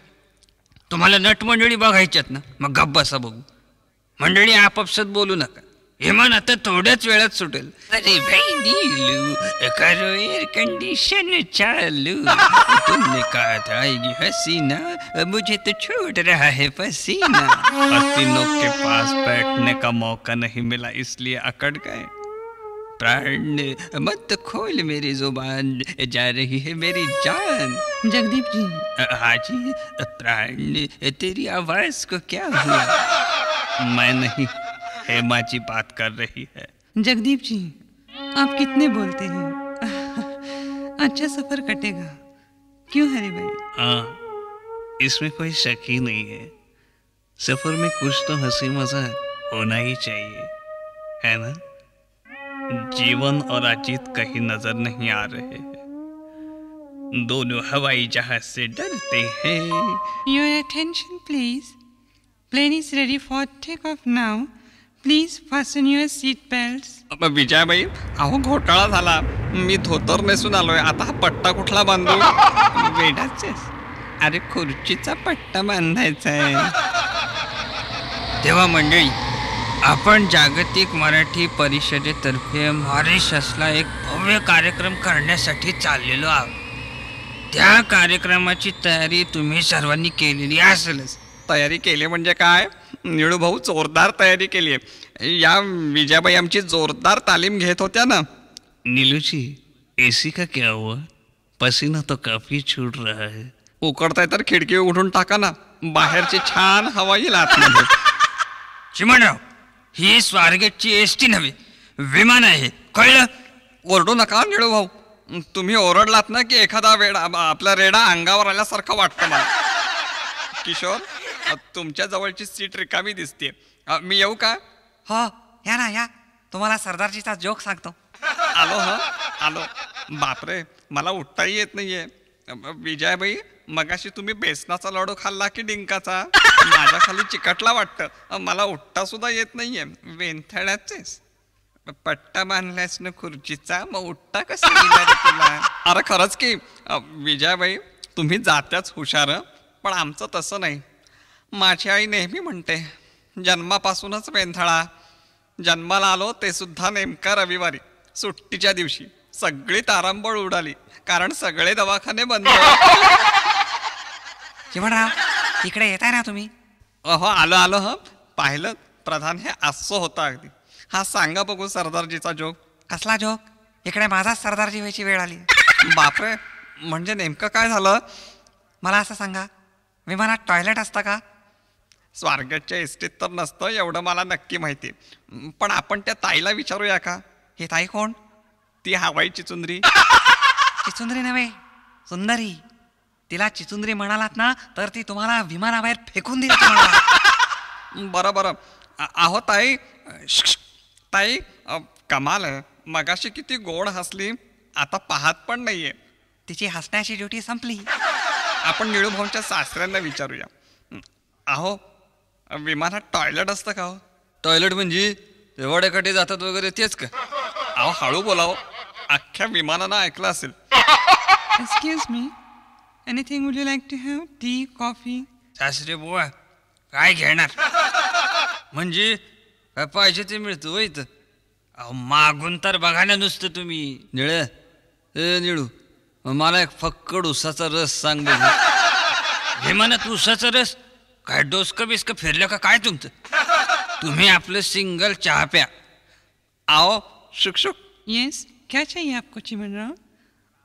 तुम्हाला नट मंडळी बघायच्यात ना, मग गप्प बसा बघू. मंडळी आपापसात बोलू नका. विमान आता थोड्याच वेळात सुटेल. अरे भाई नीलू, करो एयर कंडीशन चालू. तुमने कहा था आएगी हसीना, मुझे तो छूट रहा है पसीना. हसीनों के पास बैठने का मौका नहीं मिला, इसलिए अकड़ गए. प्राण मत खोल मेरी जुबान, जा रही है मेरी जान. जगदीप जी. हाँ जी. प्राण तेरी आवाज को क्या हुआ? मैं नहीं, हेमा जी बात कर रही है. जगदीप जी, आप कितने बोलते हैं. अच्छा सफर कटेगा, क्यों हरी भाई? हाँ, इसमें कोई शक ही नहीं है. सफर में कुछ तो हंसी मजाक होना ही चाहिए, है ना? जीवन और अजीत कहीं नजर नहीं आ रहे हैं, दोनों हवाई जहाज से डरते हैं. Your attention, please. Plane is ready for takeoff now. Please fasten your seat belts. Vijayabai, अहो घोटाळा झाला. मी धोतर नेसून आलोय, आता हा पट्टा कुठला बांधू? वेडाचेस. अरे खुर्चीचा पट्टा बांधायचा आहे. तेव्हा मंडळी, आपण जागतिक मराठी परिषदेतर्फे मॉरिशसला एक भव्य कार्यक्रम करण्यासाठी चाललेलो आहोत. त्या कार्यक्रमाची तयारी तुम्ही सर्वांनी केलेली असेलच. तयारी केली म्हणजे काय? निळू भाऊ जोरदार तयारी केली आहे. या विजयाबाई आमची जोरदार तालीम घेत होत्या ना. नीलूजी, एसी का क्या हुआ? पसीना तो काफी छूट रहा है. उकडताय तर खिडकी उघडून टाका ना, बाहेरची छान हवा येईल आतमध्ये. चिमणराव, ही स्वारगेटची एसटी नव्हे, विमान आहे, कळलं? ओरडू नका निळू भाऊ. तुम्ही ओरडलात ना की एखादा वेडा आपला रेडा अंगावर आल्यासारखं वाटतं मला. किशोर, तुमच्या जवळची सीट रिकामी दिसते, मी येऊ का? हो, या ना या. तुम्हाला सरदारजीचा जोक सांगतो. आलो आलो. बापरे, मला उठताही येत नाहीये. विजयाबाई, मगाशी तुम्ही बेसनाचा लाडू खाल्ला की डिंकाचा? माझ्या खाली चिकटला वाटतं. मला उठता सुद्धा येत नाहीये. वेंथळ्याचेच पट्टा बांधल्यास ना खुर्चीचा, मग उठता कसं तुला? अरे खरंच की विजयाबाई, तुम्ही जात्याच हुशार, पण आमचं तसं नाही. माझी आई नेहमी म्हणते, जन्मापासूनच वेंथळा. जन्माला आलो ते सुद्धा नेमका रविवारी, सुट्टीच्या दिवशी. सगळी तारांबळ उडाली, कारण सगळे दवाखाने बंद. चिमणराव, इकडे येताय ना तुम्ही? अहो आलो आलो. पाहिलं प्रधान, हे अस्सो होता अगदी. हा सांगा बघू सरदारजीचा जोक. कसला जोक? इकडे माझाच सरदारजी व्हायची वेळ आली. बापरे, म्हणजे नेमकं काय झालं? मला असं सांगा, विमानात टॉयलेट असतं का? स्वारगेटच्या एसटीत तर नसतं, एवढं मला नक्की माहिती. पण आपण त्या ताईला विचारूया का? ही ताई कोण? ती हवाई चिचुंदरी. चिचुंदरी नव्हे, सुंदरी. तिला चिचुंदरी म्हणालात ना तर ती तुम्हाला विमानाबाहेर फेकून देईल. बरं. अहो ताई, ताई, कमाल आहे. मगाशी किती गोड हसली, आता पाहत पण नाहीये. तिची हसण्याची ड्युटी संपली. आपण निळूभाऊंच्या सासऱ्यांना विचारूया. अहो, विमानात टॉयलेट असतं का हो? टॉयलेट म्हणजे वड्याकडे जातात वगैरे तेच का? अहो हळू बोलाव, अख्ख्या विमानानं ऐकलं असेल. Excuse me. Anything would you like to have? Tea, coffee? सासरे बुवा, काय घेणार? म्हणजे काय पाहिजे ते मिळतं होय इथं? अहो मागून तर बघा ना नुसतं तुम्ही. निळू, मला एक फक्कड उसाचा रस सांग बघू. विमानात उसाचा रस? काय डोसकं बिस्कं फिरलं का काय तुमचं? तुम्ही आपलं सिंगल चहा प्या. अहो शुक. Yes. क्या चाहिए आपको चिमनराव?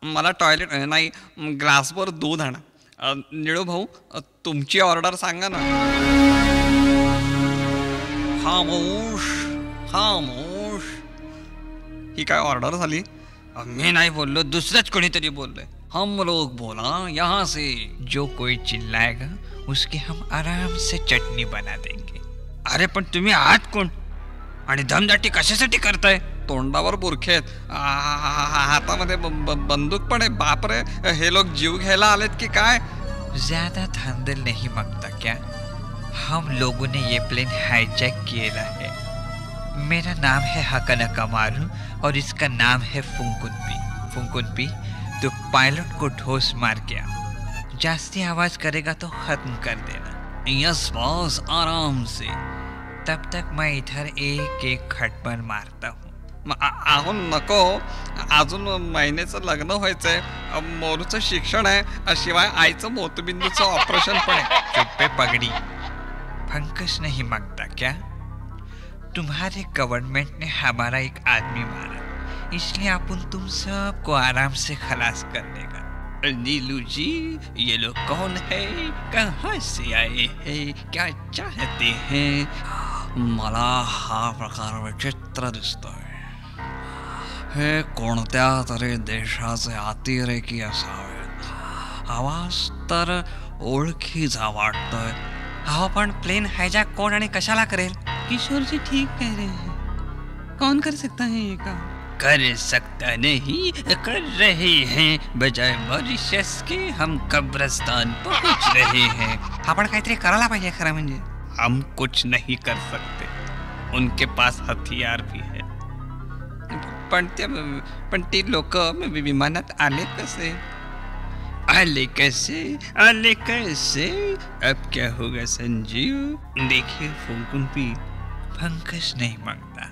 मला टॉयलेट नाही, ग्लासभर दूध आणा. निळू भाऊ, तुमची ऑर्डर सांगा ना. खामोश. ही काय ऑर्डर झाली? मी नाही बोललो, दुसरंच कोणीतरी बोललोय. हम लोग बोला यहाँ से. जो कोई चिल्लाएगा उसकी हम आराम से चटनी बना देंगे. अरे पण तुम्ही आहात कोण आणि दमदाटी कशासाठी करताय? तोंडावर बुरखे आहेत, हातामध्ये बंदूक पण आहे. बापरे, हे लोक जीव घ्यायला आलेत की काय? ज्यादा धांदल नहीं मांगता क्या? हम लोगों ने ये प्लेन हाईजैक किया है. मेरा नाम है हकन कमारू और इसका नाम है फुंकुनपी. तो पायलट को ठोस मार गया. जास्ती आवाज करेगा तो खत्म कर देना. यस बॉस, आराम से. तब तक मैं इधर एक खटमल मारता हूँ. अहो नको, अजून महिन्याचं लग्न व्हायचंय, मोरूचं शिक्षण आहे, शिवाय आईचं मोतबिंदूचं ऑपरेशन पण आहे. चुप्पे पगड़ी. फंकस नहीं मांगता क्या? तुम्हारे गवर्नमेंट ने हमारा एक आदमी मारा, इसलिए अपन तुम सबको आराम से खलास कर देगा. नीलू जी, ये लोग कौन है, कहाँ से आए हैं, क्या चाहते हैं? मला हा प्रकार विचित्र दिसतोय. हे कोणत्या तरी देशाचे अतिरेकी असावेत. आवाज तर ओळखीचा वाटतोय. अहो पण प्लेन हायजॅक कोण आणि कशाला करेल? किशोर जी ठीक कह रहे हैं, कौन कर सकता है ये काम? कर सकता नहीं, कर रहे हैं। बजाय मॉरिशस के हम कब्रिस्तान पहुंच रहे हैं। आपण काहीतरी करायला पाहिजे खरं म्हणजे. हम कुछ नहीं कर सकते, उनके पास हथियार भी है. पण ती लोक विमानात आले कसे? आले कैसे? अब क्या होगा संजीव? देखिए फुंकुनपी, पंकज नहीं मांगता,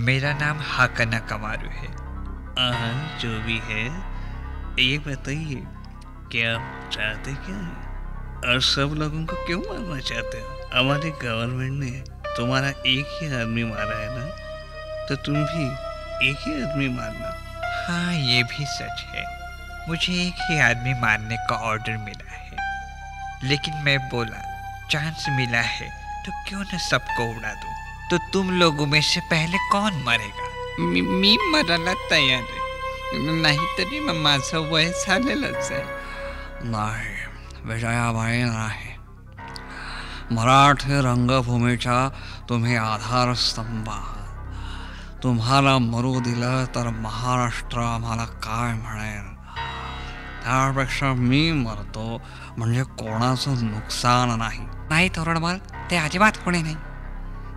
मेरा नाम हाकना कमारू है। जो भी है, ये बताइए क्या आप चाहते क्या है? और सब लोगों को क्यों मारना चाहते हो? हमारे गवर्नमेंट ने तुम्हारा एक ही आदमी मारा है ना, तो तुम भी एक ही आदमी मारना। हाँ ये भी सच है, मुझे एक ही आदमी मारने का ऑर्डर मिला है, लेकिन मैं बोला चांस मिला है तो क्यों न सबको उड़ा दूं। तो तुम लोगों में से पहले कौन मरेगा? मी मरायला तयार आहे, नाहीतरी माझं वय झालेलंच आहे. नाही विजयाबाई नाही, मराठी रंगभूमीच्या तुम्ही आधारस्तंभ आहात. तुम्हाला मरू दिलं तर महाराष्ट्र आम्हाला काय म्हणेल? त्यापेक्षा मी मरतो म्हणजे कोणाचं नुकसान नाही. नाही तोरणमल, ते अजिबात होणे नाही.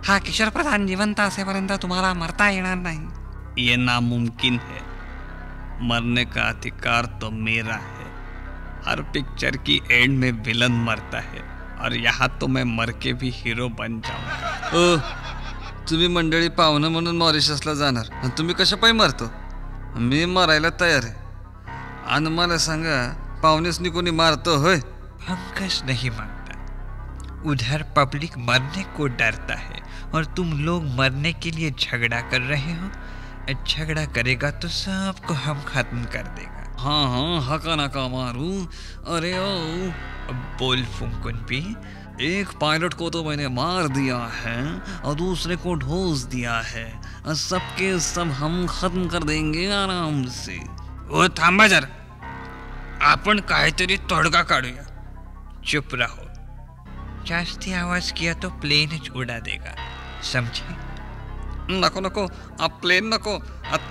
हा किशोर प्रधान जिवंत असेपर्यंत तुम्हाला मरता येणार नाही. ये नामुमकिन है, मरने का अधिकार तो मेरा है. हर पिक्चर की एंड में विलन मरता है और यहाँ तो मैं मर के भी हीरो बन जाऊंगा. तुम्ही मंडळी पाहुणं म्हणून मॉरिशसला जाणार आणि तुम्ही कशा पायी मरतो? मी मरायला तयार आहे. आणि मला सांगा, पाहुणेच कोणी मारतो होय? पंकज नहीं मांगता, उधर पब्लिक मरने को डरता है और तुम लोग मरने के लिए झगड़ा कर रहे हो. झगड़ा करेगा तो सबको हम खत्म कर देगा. हाँ हका ना का मारू. अरे ओ बोल फुंकुनपी, एक पायलट को तो मैंने मार दिया है और दूसरे को ढोस दिया है, और सबके सब हम खत्म कर देंगे आराम से. ओ थांबा जरा, आपण काहीतरी तोडगा काढूया. चुप रहो, जास्ती आवाज किया तो प्लेन उड़ा देगा, समझे? नको प्लेन नको,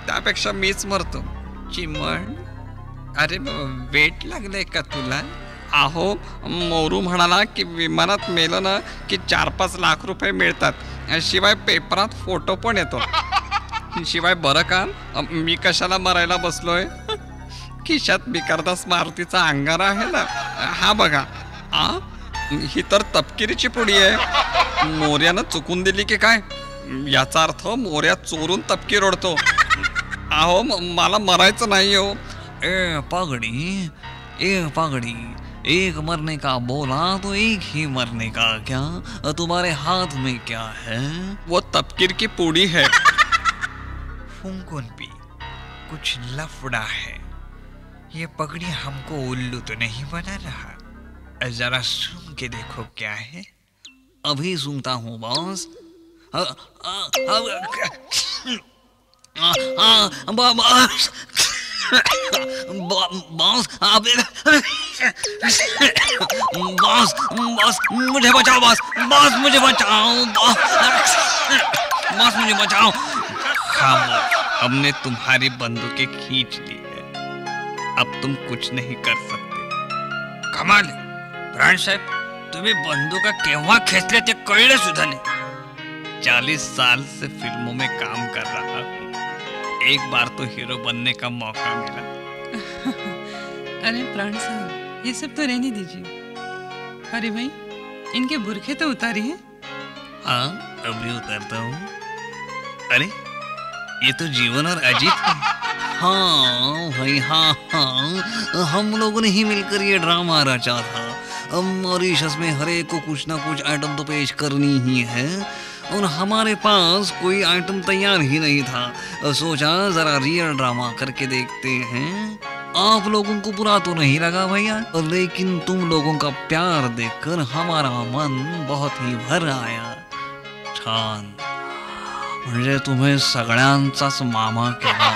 त्यापेक्षा मीच मरतो. चिमण, अरे वेट लागले का तुला? अहो मोरू म्हणाला की विमानात मेलं ना की 4-5 लाख रुपये मिळतात, शिवाय पेपरात फोटो पण येतो. शिवाय बरं का, मी कशाला मरायला बसलोय? खिशात बिकारदास मारुतीचा अंगारा आहे ना, हा बघा. ही तर तपकिरीची पुडी आहे. मोर्यानं चुकून दिली की काय? याचा अर्थ मोर्या चोरून तपकी ओढतो. अहो मला मरायचं नाही हो. ए पगड़ी, एक मरने का बोला तो एक ही मरने का क्या? तुम्हारे हाथ में क्या है? वो तपकीर की पूड़ी है. फुंकुनपी, कुछ लफड़ा है. ये पगड़ी हमको उल्लू तो नहीं बना रहा? जरा सुन के देखो क्या है. अभी सुनता हूँ बॉस. बॉस मुझे बचाओ. बॉस मुझे बचाओ. बॉस मुझे बचाओ. खामोश, हमने तुम्हारी बंदूकें खींच ली है, अब तुम कुछ नहीं कर सकते. कमाल, प्राण साहेब, तुम्ही बंदुका केव्हा खेचले ते कळले सुद्धा नाही. 40 साल से फिल्मों में काम कर रहा हूँ, एक बार तो हीरो बनने का मौका मिला. अरे प्राण साहब, ये सब तो रहने दीजिए. अरे भाई, इनके बुरखे तो उतारिए. हाँ अभी उतारता हूँ. अरे ये तो जीवन और अजीत है. हाँ भाई हाँ, हम लोगों ने ही मिलकर ये ड्रामा रचा था. मॉरिशस में हर एक को कुछ ना कुछ आइटम तो पेश करनी ही है, और हमारे पास कोई आइटम तैयार ही नहीं था. सोचा जरा रियल ड्रामा करके देखते हैं. आप लोगों को बुरा तो नहीं लगा भैया, लेकिन तुम लोगों का प्यार देखकर हमारा मन बहुत ही भर आया. छान, म्हणजे तुम्हें सगळ्यांचाच मामा केला.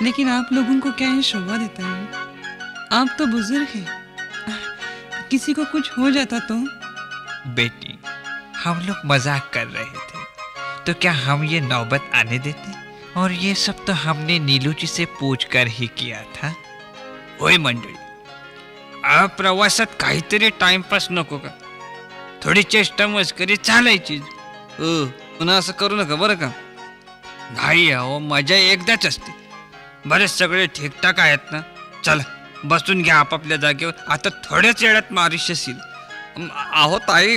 लेकिन आप लोगों को क्या ये शोभा देता है? आप तो बुजुर्ग हैं. किसी को कुछ हो जाता तो? बेटी, हम लोग मजाक कर रहे थे, तो क्या हम ये नौबत आने देते? और ये सब तो हमने नीलू जी से पूछ कर ही किया था. होय मंडळी, प्रवासात काहीतरी टाइमपास नको का? थोडी चेष्टा मस्करी चालायची. पुन्हा असं करू नका बरं का. नाही अहो, मजा एकदाच असते. बरेच सगळे ठीकठाक आहेत ना. चला बसून घ्या आपापल्या जागेवर. आता थोड्याच वेळात मॉरिशस येईल. अहो ताई,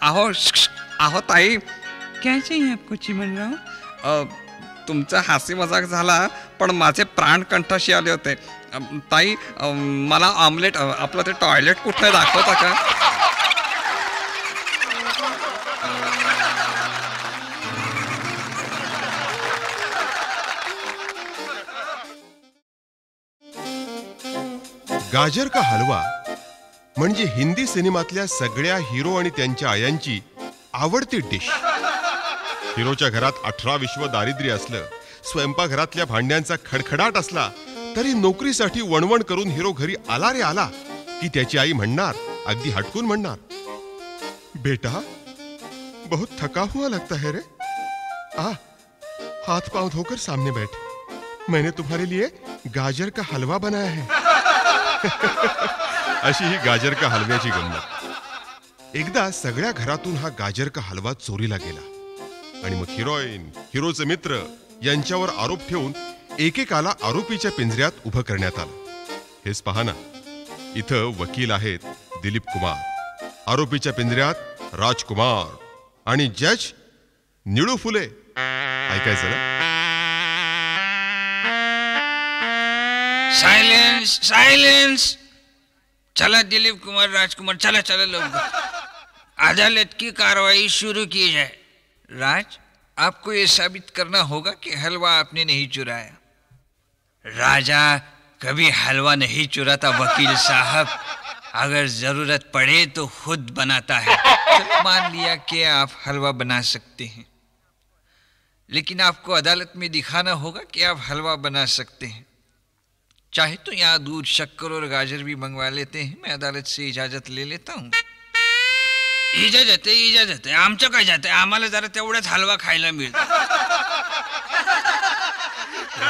अहो ताई, क्या चाहिए आपको चिमणराव? तुमचा हास्य मजाक झाला, पण माझे प्राण कंठाशी आले होते. ताई, मला ऑमलेट, आपलं ते टॉयलेट कुठे दाखवता का? गाजर का हलवा म्हणजे हिंदी सिनेमातल्या सगळ्या हिरो आणि त्यांच्या आयांची आवडती डिश. हिरोच्या घरात 18 विश्व दारिद्र्य असलं, स्वयंपाकघरातल्या भांड्यांचा खडखडाट असला, तरी नोकरीसाठी वणवण करून हिरो घरी आला रे आला की त्याची आई म्हणणार, अगदी हटकून म्हणणार, बेटा बहुत थका हुआ लगता है रे, आ हाथ पांव धोकर सामने बैठ, मैंने तुम्हारे लिए गाजर का हलवा बनाया है. अशी ही गाजर का हलव्याची गंमत. एकदा सगळ्या घरातून हा गाजर का हलवा चोरीला गेला आणि मग हिरोईन, हिरोचे मित्र यांच्यावर आरोप ठेवून एकेकाला आरोपीच्या पिंजऱ्यात उभं करण्यात आलं. हेच पहा ना, इथं वकील आहेत दिलीप कुमार, आरोपीच्या पिंजऱ्यात राजकुमार आणि जज निळू फुले. ऐकायचं ना? Silence, silence. चला दिलीप कुमार, राजकुमार, चला चला लोग. अदालत की कार्रवाई शुरू की जाए. राज, आपको ये साबित करना होगा कि हलवा आपने नहीं चुराया. राजा कभी हलवा नहीं चुराता वकील साहब, अगर जरूरत पड़े तो खुद बनाता है. तो मान लिया कि आप हलवा बना सकते हैं, लेकिन आपको अदालत में दिखाना होगा कि आप हलवा बना सकते हैं. चाहे तो यहाँ दूध, शक्कर और गाजर भी मंगवा लेते हैं. मैं अदालत से इजाजत ले लेता हूँ. इजाजत आहे, इजाजत आहे. आमचं काय जात आहे, आम्हाला जरा तेवढाच हलवा खायला मिळतो.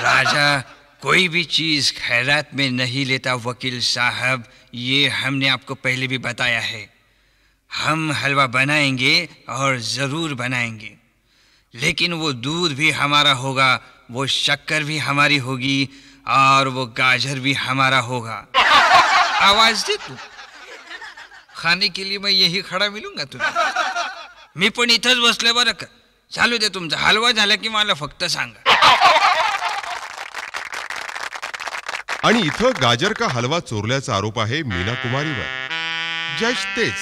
राजा कोई भी चीज खैरात में नहीं लेता वकील साहब, ये हमने आपको पहले भी बताया है. हम हलवा बनाएंगे और जरूर बनाएंगे, लेकिन वो दूध भी हमारा होगा, वो शक्कर भी हमारी होगी और वो गाजर भी हमारा होगा. आवाज दे तू. खाने के लिए मैं यही खड़ा मिलूंगा तुला. मी पण इथंच बसले बरं का. चालू दे तुमचा. हलवा झाला की मला फक्त सांगा. आणि इथं गाजर का हलवा चोरल्याचा आरोप आहे मीना कुमारीवर. जज तेच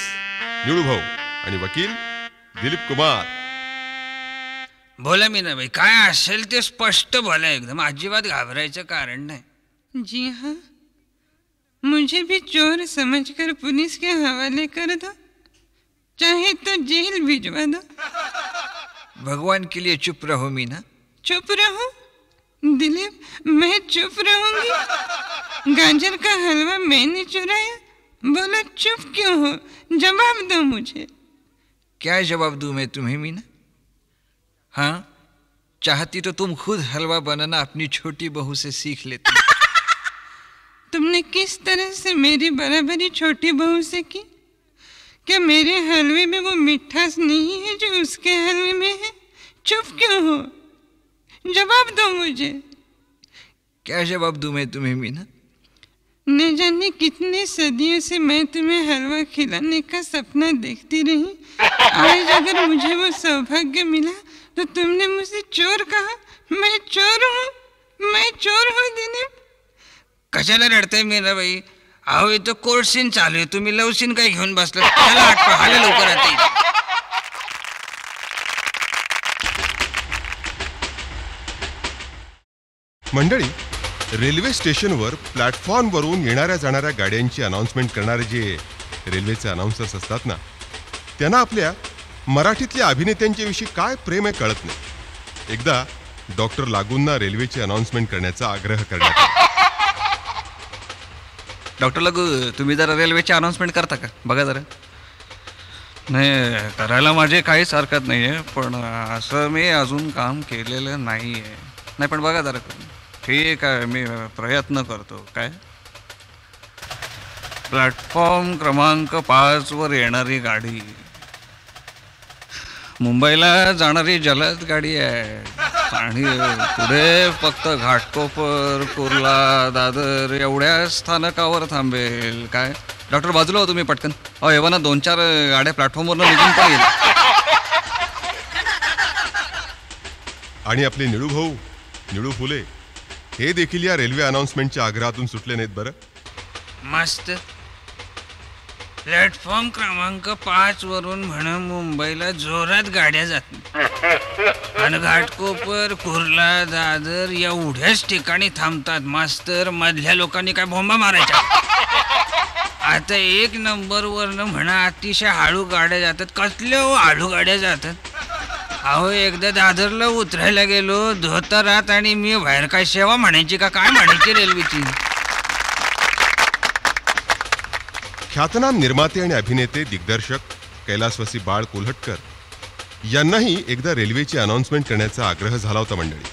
निळू भाऊ आणि वकील दिलीप कुमार. बोला मीना भाई, काय असेल ते स्पष्ट बोला एकदम. अजिबात घाबरायचं कारण नाही. जी हाँ, मुझे भी चोर समझकर पुलिस के हवाले कर दो, चाहे तो जेल भिजवा दो. भगवान के लिए चुप रहो मीना. चुप रहो दिलीप, मैं चुप रहूंगी? गाजर का हलवा मैंने चुराया? बोलो चुप क्यों हो, जवाब दो मुझे. क्या जवाब दूं मैं तुम्हें मीना? हाँ, चाहती तो तुम खुद हलवा बनाना अपनी छोटी बहू से सीख लेती. तुमने किस तरह से मेरी बराबरी छोटी बहू से की? क्या मेरे हलवे में वो मिठास नहीं है जो उसके हलवे में है? चुप क्यों हो, जवाब दो मुझे. क्या जवाब दूं मैं तुम्हें मीना? न जाने कितने सदियों से मैं तुम्हें हलवा खिलाने का सपना देखती रही. आज अगर मुझे वो सौभाग्य मिला तो तुमने मुझे चोर कहा. मैं चोर हूँ, मैं चोर हूँ दिलीप. कशाला रडताय मीना बाई? अहो इथं कोर्ट सीन चालू आहे, तुम्ही लव सीन काय घेऊन बसला? चला आटपा, हाला लवकर आता. मंडळी, रेल्वे स्टेशनवर प्लॅटफॉर्मवरून येणाऱ्या जाणाऱ्या गाड्यांची अनाउन्समेंट करणारे जे रेल्वेचे अनाउन्सर्स असतात ना, त्यांना आपल्या मराठीतल्या अभिनेत्यांच्या विषयी काय प्रेम आहे कळत नाही. एकदा डॉक्टर लागूंना रेल्वेची अनाउन्समेंट करण्याचा आग्रह करण्यात आला. डॉक्टर लगू तुम्ही जरा रेल्वेची अनाऊन्समेंट करता का? बघा जरा. नाही, करायला माझी काहीच हरकत नाही आहे, पण असं मी अजून काम केलेलं नाही आहे. नाही पण बघा जरा. ठीक आहे, मी प्रयत्न करतो. काय प्लॅटफॉर्म क्रमांक 5 वर येणारी गाडी मुंबईला जाणारी जलद गाडी आहे आणि पुढे फक्त घाटकोपर, कुर्ला, दादर एवढ्या स्थानकावर थांबेल. काय डॉक्टर बाजूला हो तुम्ही पटकन. एव्हा 2-4 गाड्या प्लॅटफॉर्मवरनं निघून पण येईल. आणि आपले निळू भाऊ, निळू फुले हे देखील या रेल्वे अनाउन्समेंटच्या आग्रहातून सुटले नाहीत बरं. मस्त. प्लॅटफॉर्म क्रमांक 5 वरून म्हणा मुंबईला जोरात गाड्या जातात आणि घाटकोपर, कुर्ला, दादर एवढ्याच ठिकाणी थांबतात. मास्तर मधल्या लोकांनी काय बोंबा मारायच्या. आता 1 नंबरवरनं म्हणा अतिशय हळू गाड्या जातात. कसल्या हळू गाड्या जातात. अहो एकदा दादरला उतरायला गेलो धोतरात आणि मी बाहेर काय सेवा म्हणायची का काय म्हणायची रेल्वेची. ख्यातनाम निर्माते आणि अभिनेते दिग्दर्शक कैलासवासी बाळ कोल्हटकर यांनाही एकदा रेल्वेची अनाउन्समेंट करण्याचा आग्रह झाला होता मंडळी.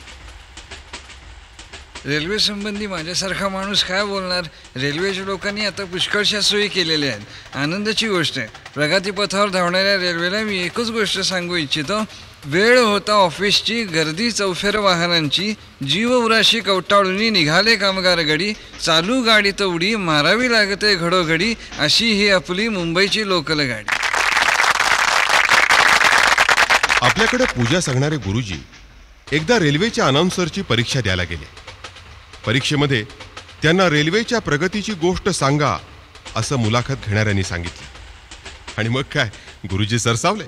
रेल्वे संबंधी माझ्यासारखा माणूस काय बोलणार. रेल्वेच्या लोकांनी आता पुष्कळशा सोयी केलेल्या आहेत. आनंदाची गोष्ट आहे. प्रगतीपथावर धावणाऱ्या रेल्वेला मी एकच गोष्ट सांगू इच्छितो. वेळ होता ऑफिसची, गर्दी चौफेर वाहनांची, जीव उराशी कवटाळून निघाले कामगार गडी, चालू गाडी तवडी मारावी लागते घडोघडी, अशी ही आपली मुंबईची लोकल गाडी. आपल्याकडे पूजा सांगणारे गुरुजी एकदा रेल्वेच्या अनाउन्सरची परीक्षा द्यायला गेले. परीक्षेमध्ये त्यांना रेल्वेच्या प्रगतीची गोष्ट सांगा असं मुलाखत घेणाऱ्यांनी सांगितलं. आणि मग काय, गुरुजी सरसावले.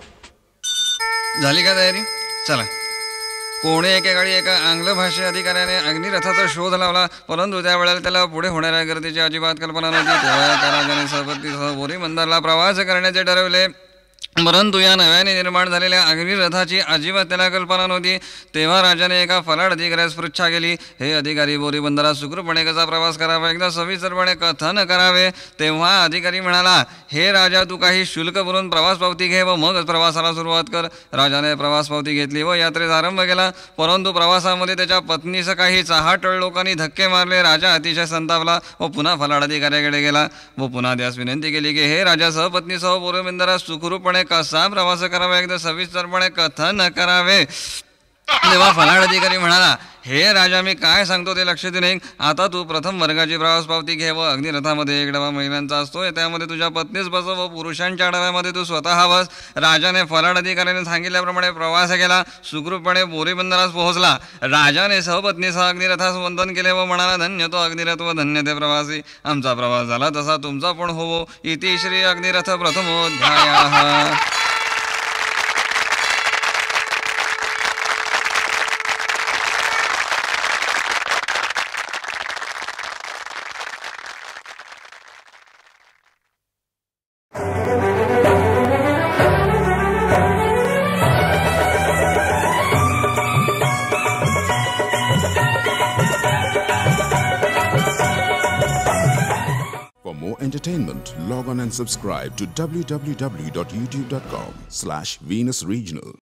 झाली का तयारी? चला. कोणे एकेकाळी एका आंग्ल भाषा अधिकाऱ्याने अग्निरथाचा शोध लावला, परंतु त्यावेळेला त्याला पुढे होणाऱ्या गर्दीची अजिबात कल्पना नव्हती. तेव्हा त्या राजाने सहपतीसह बोरी बंदरला प्रवास करण्याचे ठरवले, परंतु या नव्याने निर्माण झालेल्या अग्निरथाची अजिबात त्याला कल्पना नव्हती. तेव्हा राजाने एका फलाट अधिकाऱ्यास पृच्छा केली, हे अधिकारी बोरी बंदरात सुखरूपणे कसा प्रवास करावा एकदा सविस्तरपणे कथन करावे. तेव्हा अधिकारी म्हणाला, हे राजा तू काही शुल्क भरून प्रवास पावती घे व मगच प्रवासाला सुरुवात कर. राजाने प्रवास पावती घेतली व यात्रेचा आरंभ केला. परंतु प्रवासामध्ये त्याच्या पत्नीस काही चहाटळ लोकांनी धक्के मारले. राजा अतिशय संतापला व पुन्हा फलाट अधिकाऱ्याकडे गेला व पुन्हा त्यास विनंती केली की हे राजा सहपत्नीसह बोरी बंदरात सुखरूपणे कसा प्रवास करावा एकदा सविस्तरपणे कथन करावे. तेव्हा फलाट अधिकारी म्हणाला, हे राजा मी काय सांगतो ते लक्ष देऊ नये. आता तू प्रथम वर्गाची प्रवास पावती घे व अग्निरथामध्ये 1 डबा महिलांचा असतो, त्यामध्ये तुझ्या पत्नीस बसव व पुरुषांच्या डब्यामध्ये तू स्वतः बस. राजाने फलाट अधिकाऱ्याने सांगितल्याप्रमाणे प्रवास केला. सुखरूपपणे बोरी बंदरास पोहोचला. राजाने सहपत्नीसह अग्निरथास वंदन केले व म्हणाला, धन्य तो अग्निरथ व धन्य ते प्रवासी. आमचा प्रवास झाला तसा तुमचा पण होवो. इति Shri अग्निरथ प्रथमोध्यायः. For more entertainment, log on and subscribe to www.youtube.com/Venus Regional.